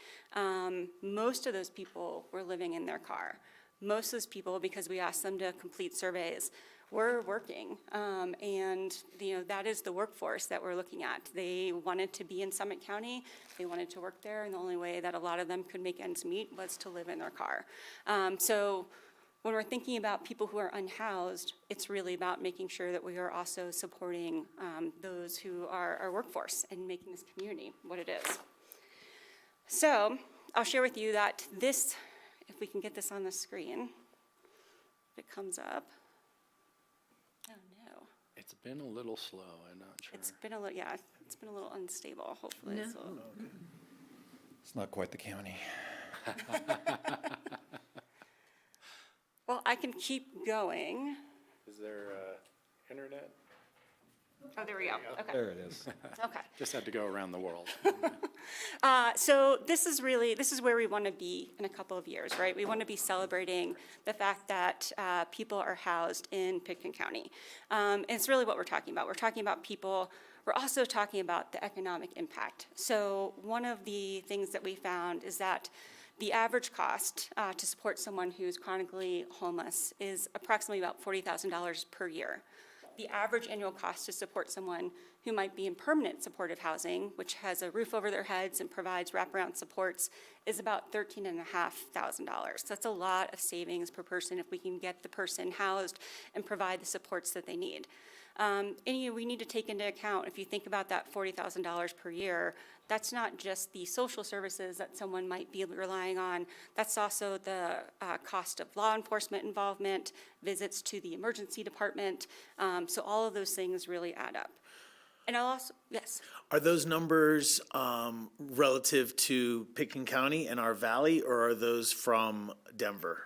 [SPEAKER 14] Most of those people were living in their car. Most of those people, because we asked them to complete surveys, were working, and that is the workforce that we're looking at. They wanted to be in Summit County, they wanted to work there, and the only way that a lot of them could make ends meet was to live in their car. So when we're thinking about people who are unhoused, it's really about making sure that we are also supporting those who are our workforce and making this community what it is. So I'll share with you that this, if we can get this on the screen, if it comes up. Oh, no.
[SPEAKER 2] It's been a little slow, I'm not sure.
[SPEAKER 14] It's been a little unstable, hopefully.
[SPEAKER 5] No.
[SPEAKER 4] It's not quite the county.
[SPEAKER 14] Well, I can keep going.
[SPEAKER 2] Is there internet?
[SPEAKER 14] Oh, there we go. Okay.
[SPEAKER 4] There it is.
[SPEAKER 14] Okay.
[SPEAKER 2] Just had to go around the world.
[SPEAKER 14] So this is where we want to be in a couple of years, right? We want to be celebrating the fact that people are housed in Pitkin County. And it's really what we're talking about. We're talking about people. We're also talking about the economic impact. So one of the things that we found is that the average cost to support someone who's chronically homeless is approximately about $40,000 per year. The average annual cost to support someone who might be in permanent supportive housing, which has a roof over their heads and provides wraparound supports, is about $13,500. So that's a lot of savings per person if we can get the person housed and provide the supports that they need. We need to take into account, if you think about that $40,000 per year, that's not just the social services that someone might be relying on. That's also the cost of law enforcement involvement, visits to the emergency department. So all of those things really add up. And I'll also, yes.
[SPEAKER 1] Are those numbers relative to Pitkin County and our valley, or are those from Denver?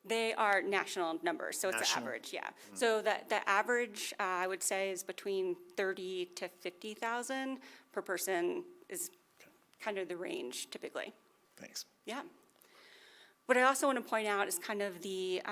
[SPEAKER 14] They are national numbers, so it's the
[SPEAKER 1] National?
[SPEAKER 14] average, yeah. So the average, I would say, is between 30 to 50,000 per person is kind of the range typically.
[SPEAKER 1] Thanks.
[SPEAKER 14] Yeah. What I also want to point out is kind of the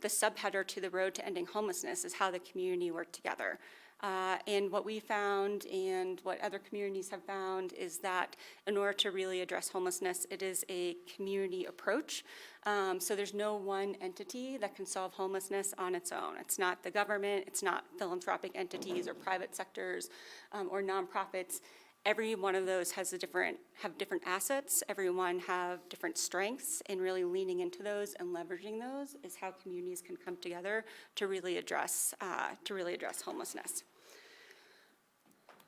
[SPEAKER 14] subheader to the Road to Ending Homelessness is how the community worked together. And what we found and what other communities have found is that in order to really address homelessness, it is a community approach. So there's no one entity that can solve homelessness on its own. It's not the government, it's not philanthropic entities or private sectors or nonprofits. Every one of those have different assets. Everyone have different strengths, and really leaning into those and leveraging those is how communities can come together to really address homelessness.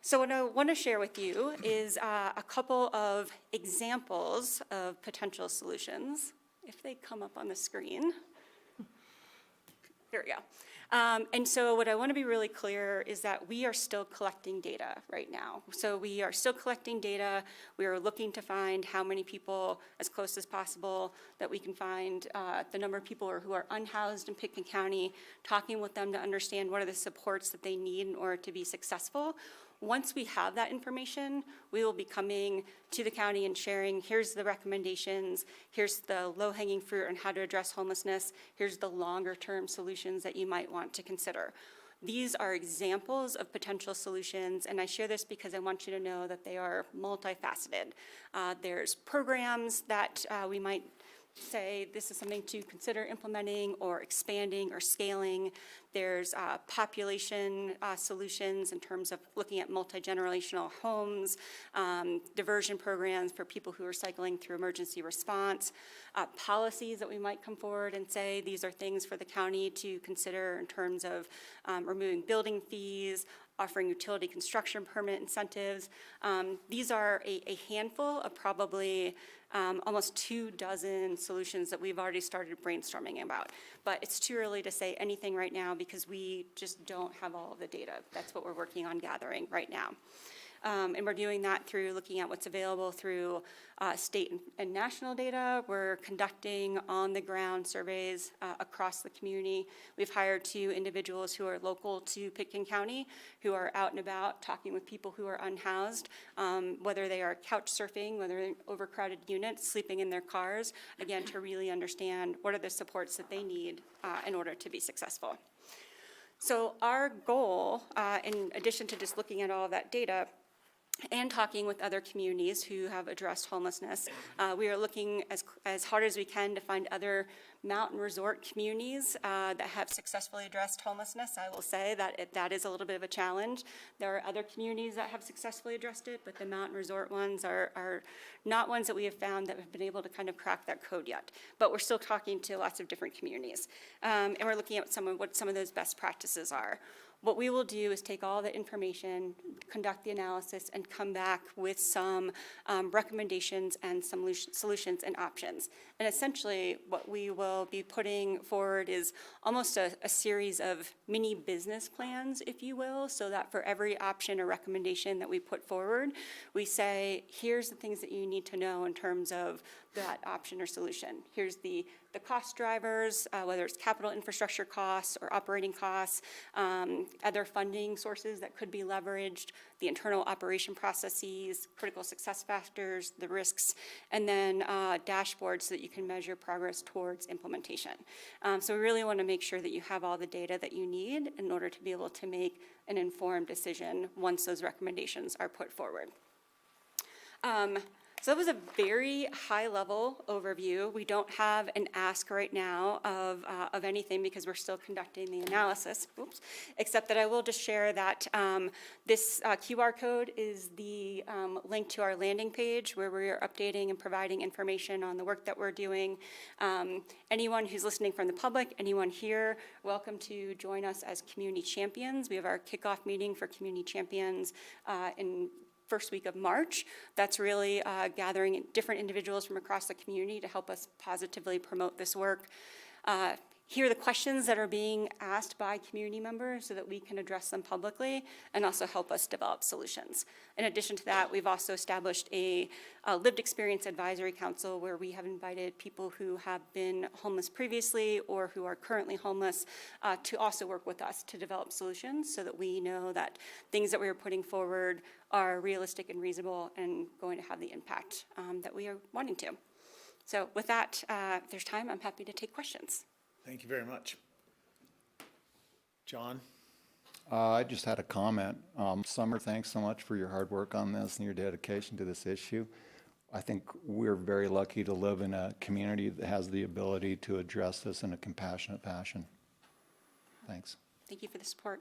[SPEAKER 14] So what I want to share with you is a couple of examples of potential solutions. If they come up on the screen. Here we go. And so what I want to be really clear is that we are still collecting data right now. So we are still collecting data. We are looking to find how many people, as close as possible, that we can find the number of people who are unhoused in Pitkin County, talking with them to understand what are the supports that they need in order to be successful. Once we have that information, we will be coming to the county and sharing, here's the recommendations, here's the low-hanging fruit on how to address homelessness, here's the longer-term solutions that you might want to consider. These are examples of potential solutions, and I share this because I want you to know that they are multifaceted. There's programs that we might say this is something to consider implementing or expanding or scaling. There's population solutions in terms of looking at multi-generational homes, diversion programs for people who are cycling through emergency response, policies that we might come forward and say these are things for the county to consider in terms of removing building fees, offering utility construction permit incentives. These are a handful of probably almost 24 solutions that we've already started brainstorming about. But it's too early to say anything right now because we just don't have all of the data. That's what we're working on gathering right now. And we're doing that through looking at what's available through state and national data. We're conducting on-the-ground surveys across the community. We've hired 2 individuals who are local to Pitkin County who are out and about talking with people who are unhoused, whether they are couch surfing, whether they're in overcrowded units, sleeping in their cars, again, to really understand what are the supports that they need in order to be successful. So our goal, in addition to just looking at all of that data, and talking with other communities who have addressed homelessness. We are looking as hard as we can to find other mountain resort communities that have successfully addressed homelessness. I will say that that is a little bit of a challenge. There are other communities that have successfully addressed it, but the mountain resort ones are not ones that we have found that have been able to kind of crack that code yet. But we're still talking to lots of different communities. And we're looking at what some of those best practices are. What we will do is take all the information, conduct the analysis, and come back with some recommendations and some solutions and options. And essentially, what we will be putting forward is almost a series of mini business plans, if you will, so that for every option or recommendation that we put forward, we say, here's the things that you need to know in terms of that option or solution. Here's the cost drivers, whether it's capital infrastructure costs or operating costs, other funding sources that could be leveraged, the internal operation processes, critical success factors, the risks, and then dashboards so that you can measure progress towards implementation. So we really want to make sure that you have all the data that you need in order to be able to make an informed decision once those recommendations are put forward. So that was a very high-level overview. We don't have an ask right now of anything because we're still conducting the analysis, except that I will just share that this QR code is the link to our landing page where we are updating and providing information on the work that we're doing. Anyone who's listening from the public, anyone here, welcome to join us as community champions. We have our kickoff meeting for community champions in first week of March. That's really gathering different individuals from across the community to help us positively promote this work. Hear the questions that are being asked by community members so that we can address them publicly and also help us develop solutions. In addition to that, we've also established a lived experience advisory council where we have invited people who have been homeless previously or who are currently homeless to also work with us to develop solutions so that we know that things that we are putting forward are realistic and reasonable and going to have the impact that we are wanting to. So with that, if there's time, I'm happy to take questions.
[SPEAKER 1] Thank you very much. John?
[SPEAKER 4] I just had a comment. Summer, thanks so much for your hard work on this and your dedication to this issue. I think we're very lucky to live in a community that has the ability to address this in a compassionate fashion. Thanks.
[SPEAKER 14] Thank you for the support.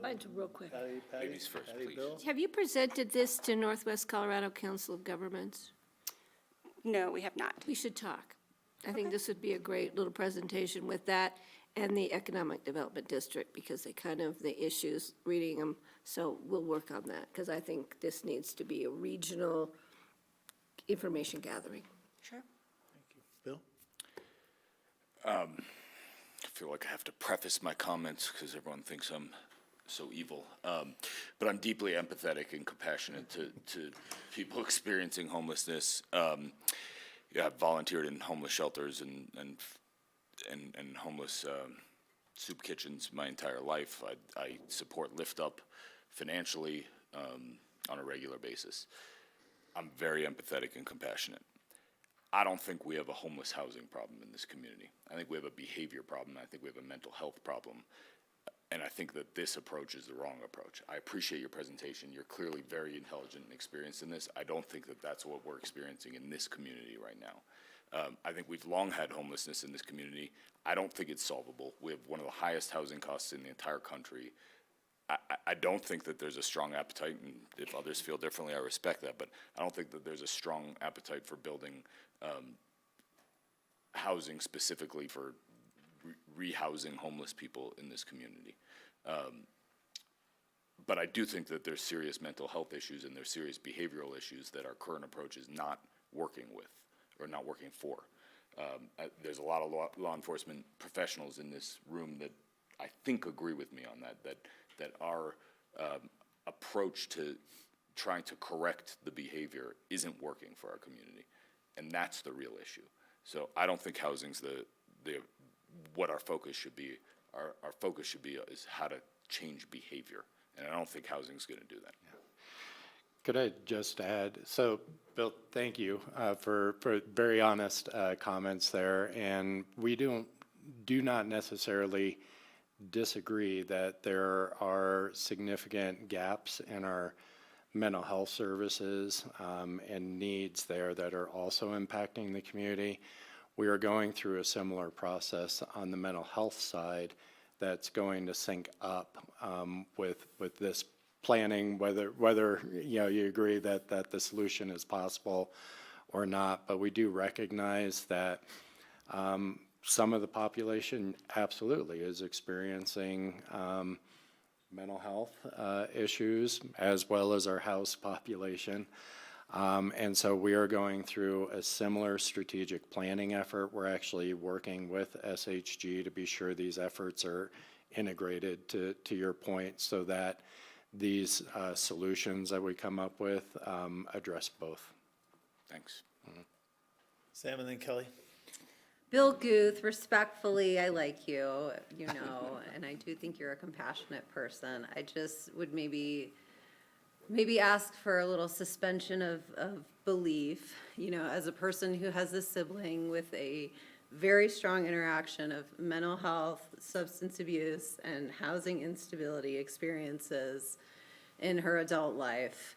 [SPEAKER 7] Mine's real quick.
[SPEAKER 6] Ladies first, please.
[SPEAKER 1] Bill?
[SPEAKER 7] Have you presented this to Northwest Colorado Council of Governments?
[SPEAKER 14] No, we have not.
[SPEAKER 7] We should talk. I think this would be a great little presentation with that and the Economic Development District because they kind of, the issues, reading them. So we'll work on that because I think this needs to be a regional information gathering.
[SPEAKER 14] Sure.
[SPEAKER 1] Bill?
[SPEAKER 6] I feel like I have to preface my comments because everyone thinks I'm so evil. But I'm deeply empathetic and compassionate to people experiencing homelessness. I've volunteered in homeless shelters and homeless soup kitchens my entire life. I support Lift Up financially on a regular basis. I'm very empathetic and compassionate. I don't think we have a homeless housing problem in this community. I think we have a behavior problem. I think we have a mental health problem. And I think that this approach is the wrong approach. I appreciate your presentation. You're clearly very intelligent and experienced in this. I don't think that that's what we're experiencing in this community right now. I think we've long had homelessness in this community. I don't think it's solvable. We have one of the highest housing costs in the entire country. I don't think that there's a strong appetite, and if others feel differently, I respect that, but I don't think that there's a strong appetite for building housing specifically for rehousing homeless people in this community. But I do think that there's serious mental health issues and there's serious behavioral issues that our current approach is not working with or not working for. There's a lot of law enforcement professionals in this room that I think agree with me on that our approach to trying to correct the behavior isn't working for our community. And that's the real issue. So I don't think housing's what our focus should be. Our focus should be is how to change behavior. And I don't think housing's going to do that. Yeah.
[SPEAKER 2] Could I just add, so Bill, thank you for very honest comments there. And we do not necessarily disagree that there are significant gaps in our mental health services and needs there that are also impacting the community. We are going through a similar process on the mental health side that's going to sync up with this planning, whether you agree that the solution is possible or not. But we do recognize that some of the population absolutely is experiencing mental health issues as well as our house population. And so we are going through a similar strategic planning effort. We're actually working with SHG to be sure these efforts are integrated to your point so that these solutions that we come up with address both.
[SPEAKER 6] Thanks.
[SPEAKER 2] Mm-hmm.
[SPEAKER 1] Sam and then Kelly.
[SPEAKER 5] Bill Guth, respectfully, I like you, and I do think you're a compassionate person. I just would maybe ask for a little suspension of belief, as a person who has a sibling with a very strong interaction of mental health, substance abuse, and housing instability experiences in her adult life.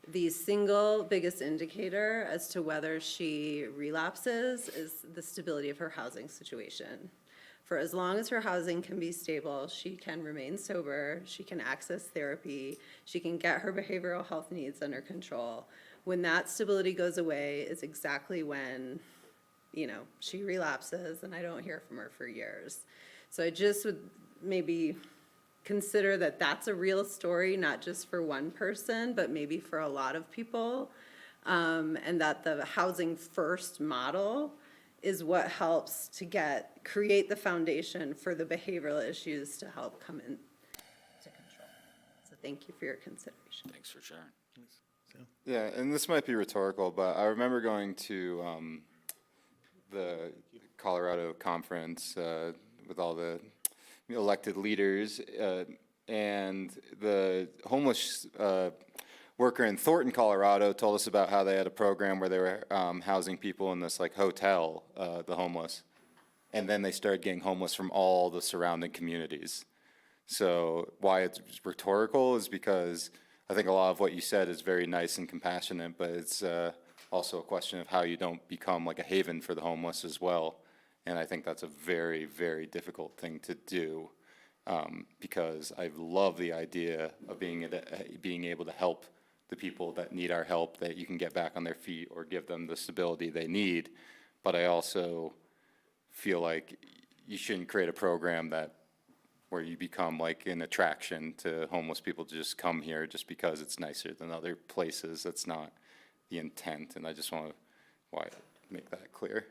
[SPEAKER 5] The single biggest indicator as to whether she relapses is the stability of her housing situation. For as long as her housing can be stable, she can remain sober, she can access therapy, she can get her behavioral health needs under control. When that stability goes away is exactly when, you know, she relapses and I don't hear from her for years. So I just would maybe consider that that's a real story, not just for one person, but maybe for a lot of people. And that the housing first model is what helps to create the foundation for the behavioral issues to help come in to control. So thank you for your consideration.
[SPEAKER 6] Thanks for sharing.
[SPEAKER 8] Yeah, and this might be rhetorical, but I remember going to the Colorado conference with all the elected leaders, and the homeless worker in Thornton, Colorado, told us about how they had a program where they were housing people in this like hotel, the homeless, and then they started getting homeless from all the surrounding communities. So why it's rhetorical is because I think a lot of what you said is very nice and compassionate, but it's also a question of how you don't become like a haven for the homeless as well. And I think that's a very, very difficult thing to do, because I love the idea of being able to help the people that need our help, that you can get back on their feet or give them the stability they need. But I also feel like you shouldn't create a program where you become like an attraction to homeless people to just come here just because it's nicer than other places. That's not the intent, and I just want to make that clear.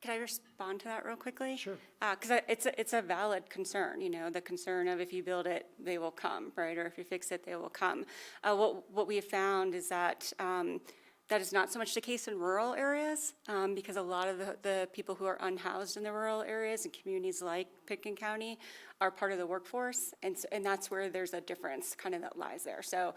[SPEAKER 14] Could I respond to that real quickly?
[SPEAKER 1] Sure.
[SPEAKER 14] Because it's a valid concern, you know, the concern of if you build it, they will come, right? Or if you fix it, they will come. What we have found is that that is not so much the case in rural areas, because a lot of the people who are unhoused in the rural areas and communities like Pitkin County are part of the workforce, and that's where there's a difference kind of that lies there. So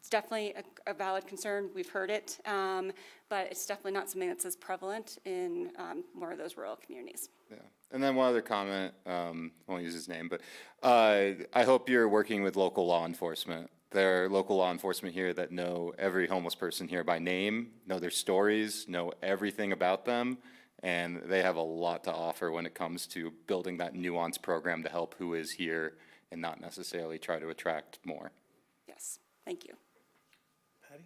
[SPEAKER 14] it's definitely a valid concern. We've heard it, but it's definitely not something that's as prevalent in more of those rural communities.
[SPEAKER 8] Yeah. And then one other comment, I won't use his name, but I hope you're working with local law enforcement. There are local law enforcement here that know every homeless person here by name, know their stories, know everything about them, and they have a lot to offer when it comes to building that nuanced program to help who is here and not necessarily try to attract more.
[SPEAKER 14] Yes, thank you.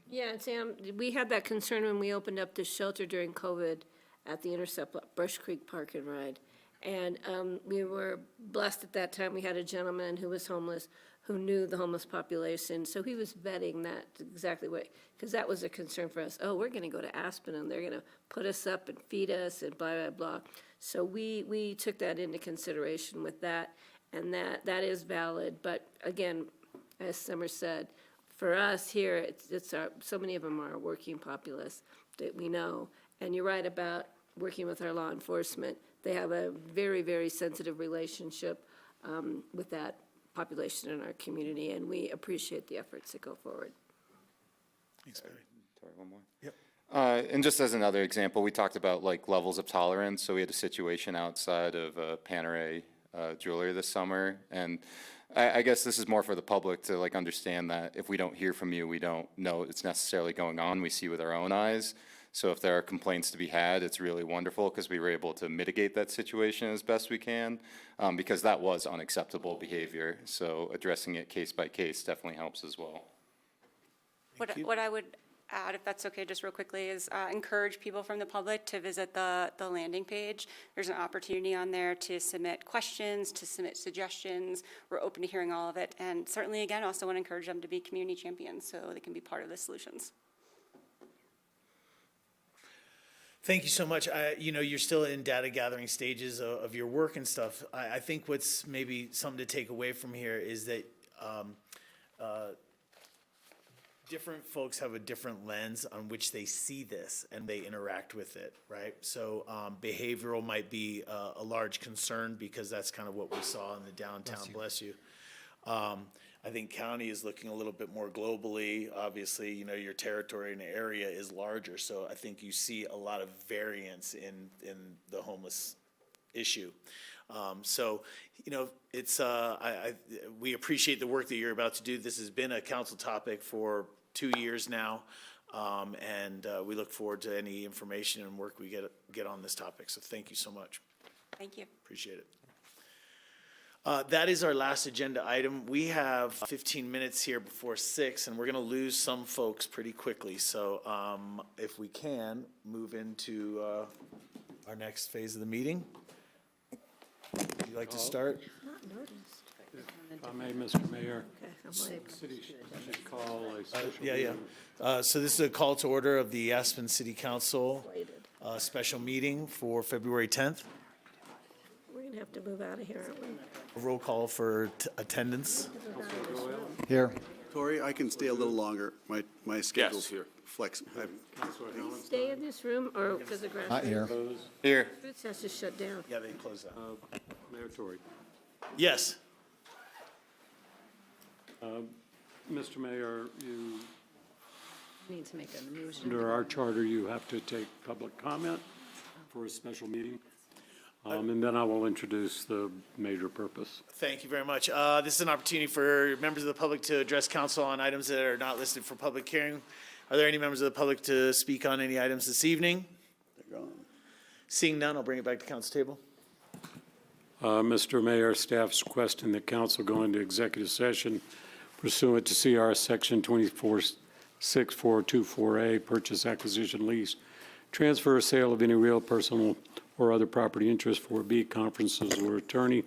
[SPEAKER 7] Yeah, Sam, we had that concern when we opened up the shelter during COVID at the Intercept Brush Creek Park and Ride. And we were blessed at that time. We had a gentleman who was homeless who knew the homeless population. So he was vetting that exactly what, because that was a concern for us. Oh, we're going to go to Aspen and they're going to put us up and feed us and blah, blah, blah. So we took that into consideration with that, and that is valid. But again, as Summer said, for us here, so many of them are working populace that we know. And you're right about working with our law enforcement. They have a very, very sensitive relationship with that population in our community, and we appreciate the efforts that go forward.
[SPEAKER 1] Thanks, Barry.
[SPEAKER 8] Sorry, one more.
[SPEAKER 1] Yep.
[SPEAKER 8] And just as another example, we talked about like levels of tolerance. So we had a situation outside of Panerai Jewelry this summer, and I guess this is more for the public to like understand that if we don't hear from you, we don't know it's necessarily going on. We see with our own eyes. So if there are complaints to be had, it's really wonderful because we were able to mitigate that situation as best we can, because that was unacceptable behavior. So addressing it case by case definitely helps as well.
[SPEAKER 14] What I would add, if that's okay, just real quickly, is encourage people from the public to visit the landing page. There's an opportunity on there to submit questions, to submit suggestions. We're open to hearing all of it. And certainly, again, also want to encourage them to be community champions so they can be part of the solutions.
[SPEAKER 1] Thank you so much. You're still in data gathering stages of your work and stuff. I think what's maybe something to take away from here is that different folks have a different lens on which they see this and they interact with it, right? So behavioral might be a large concern because that's kind of what we saw in the downtown, bless you. I think county is looking a little bit more globally. Obviously, your territory and area is larger, so I think you see a lot of variance in the homeless issue. We appreciate the work that you're about to do. This has been a council topic for 2 years now. And we look forward to any information and work we get on this topic. So thank you so much.
[SPEAKER 14] Thank you.
[SPEAKER 1] Appreciate it. That is our last agenda item. We have 15 minutes here before 6, and we're going to lose some folks pretty quickly. So if we can, move into our next phase of the meeting. Would you like to start?
[SPEAKER 15] If I may, Mr. Mayor,
[SPEAKER 7] Okay,
[SPEAKER 15] city should call a special
[SPEAKER 1] Yeah.
[SPEAKER 15] meeting.
[SPEAKER 1] So this is a call to order of the Aspen City Council special meeting for February 10th.
[SPEAKER 7] We're gonna have to move out of here, aren't we?
[SPEAKER 1] Roll call for attendance.
[SPEAKER 4] Here.
[SPEAKER 9] Tori, I can stay a little longer. My schedule's
[SPEAKER 6] here.
[SPEAKER 9] flexible.
[SPEAKER 7] Stay in this room, or does the ground?
[SPEAKER 4] Not here.
[SPEAKER 8] Here.
[SPEAKER 7] Roots has to shut down.
[SPEAKER 1] Yeah, they closed that.
[SPEAKER 15] Mayor Tory.
[SPEAKER 1] Yes.
[SPEAKER 15] Mr. Mayor, you,
[SPEAKER 5] Need to make a motion.
[SPEAKER 15] under our charter, you have to take public comment for a special meeting. And then I will introduce the major purpose.
[SPEAKER 1] Thank you very much. This is an opportunity for members of the public to address council on items that are not listed for public hearing. Are there any members of the public to speak on any items this evening?
[SPEAKER 9] They're gone.
[SPEAKER 1] Seeing none, I'll bring it back to council table.
[SPEAKER 15] Mr. Mayor, staff's requesting that council go into executive session pursuant to C.R.S. Section 246-424A, purchase, acquisition, lease, transfer, or sale of any real, personal, or other property interest. 4B, conferences or attorney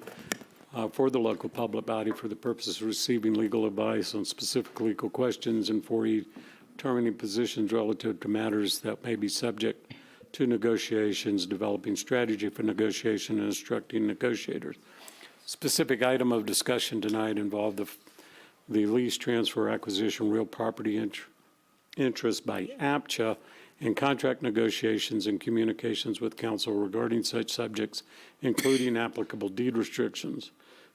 [SPEAKER 15] for the local public body for the purpose of receiving legal advice on specific legal questions. And 4E, determining positions relative to matters that may be subject to negotiations, developing strategy for negotiation, and instructing negotiators. Specific item of discussion tonight involved the lease, transfer, acquisition, real property interest by APCHA, and contract negotiations and communications with council regarding such subjects, including applicable deed restrictions.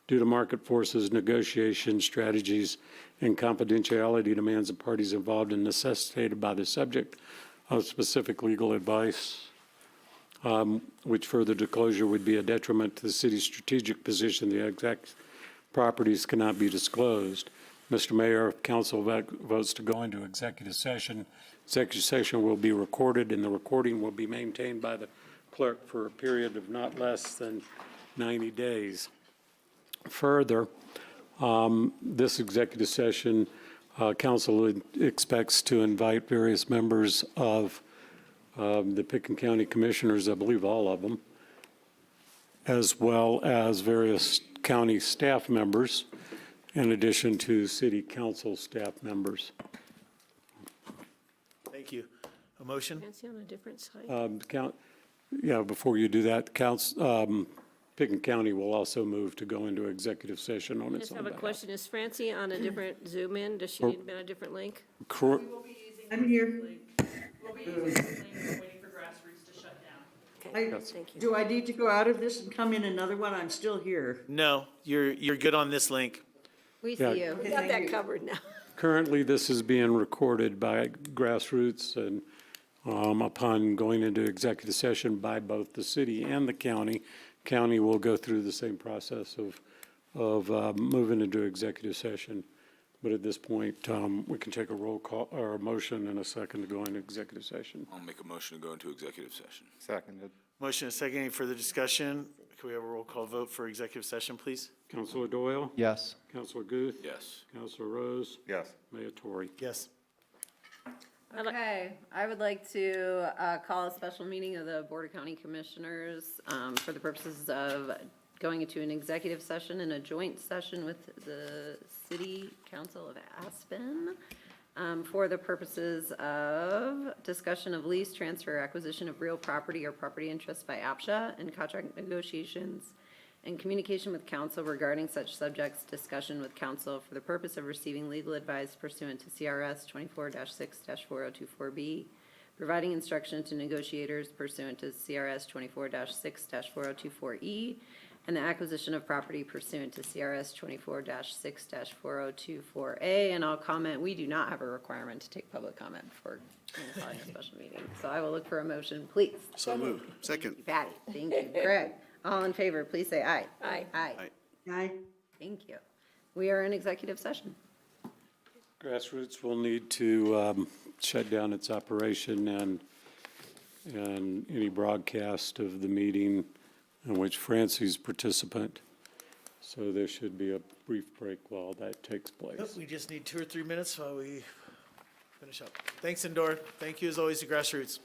[SPEAKER 15] Due to market forces, negotiation strategies, and confidentiality demands of parties involved and necessitated by the subject of specific legal advice, which further disclosure would be a detriment to the city's strategic position. The exact properties cannot be disclosed. Mr. Mayor, if council votes to go into executive session will be recorded, and the recording will be maintained by the clerk for a period of not less than 90 days. Further, this executive session, council expects to invite various members of the Pickens County Commissioners, I believe all of them, as well as various county staff members, in addition to city council staff members.
[SPEAKER 1] Thank you. A motion?
[SPEAKER 7] Fancy on a different site.
[SPEAKER 15] Before you do that, Pickens County will also move to go into executive session on
[SPEAKER 7] I
[SPEAKER 15] its
[SPEAKER 7] just
[SPEAKER 15] own
[SPEAKER 7] have a
[SPEAKER 15] behalf.
[SPEAKER 7] question. Is Francie on a different Zoom in? Does she need to be on a different link?
[SPEAKER 12] I'm here.
[SPEAKER 13] We'll be using this link, waiting for grassroots to shut down.
[SPEAKER 12] I-
[SPEAKER 7] Thank you.
[SPEAKER 12] Do I need to go out of this and come in another one? I'm still here.
[SPEAKER 1] No, you're good on this link.
[SPEAKER 5] We
[SPEAKER 15] Yeah.
[SPEAKER 5] see you.
[SPEAKER 7] We got that covered now.
[SPEAKER 15] Currently, this is being recorded by Grassroots, and upon going into executive session by both the city and the county will go through the same process of moving into executive session. But at this point, we can take a roll call, or a motion and a second to go into executive session.
[SPEAKER 6] I'll make a motion to go into executive session.
[SPEAKER 8] Seconded.
[SPEAKER 1] Motion and second. Any further discussion? Can we have a roll call vote for executive session, please?
[SPEAKER 15] Councilor Doyle?
[SPEAKER 4] Yes.
[SPEAKER 15] Councilor Guth?
[SPEAKER 6] Yes.
[SPEAKER 15] Councilor Rose?
[SPEAKER 8] Yes.
[SPEAKER 15] Mayor Tory?
[SPEAKER 1] Yes.
[SPEAKER 5] Okay, I would like to call a special meeting of the Board of County Commissioners for the purposes of going into an executive session and a joint session with the City Council of Aspen for the purposes of discussion of lease, transfer, acquisition of real property or property interest by APCHA, and contract negotiations and communication with council regarding such subjects, discussion with council for the purpose of receiving legal advice pursuant to C.R.S. 24-6-4024B, providing instruction to negotiators pursuant to C.R.S. 24-6-4024E, and the acquisition of property pursuant to C.R.S. 24-6-4024A. And I'll comment, we do not have a requirement to take public comment before calling a special meeting. So I will look for a motion, please.
[SPEAKER 9] So moved. Second.
[SPEAKER 5] Patty, thank you. Craig, all in favor, please say aye.
[SPEAKER 7] Aye.
[SPEAKER 5] Aye.
[SPEAKER 12] Aye.
[SPEAKER 5] Thank you. We are in executive session.
[SPEAKER 15] Grassroots will need to shut down its operation and any broadcast of the meeting in which Francie's participant. So there should be a brief break while that takes place.
[SPEAKER 1] We just need 2 or 3 minutes while we finish up. Thanks, Indor. Thank you as always to Grassroots.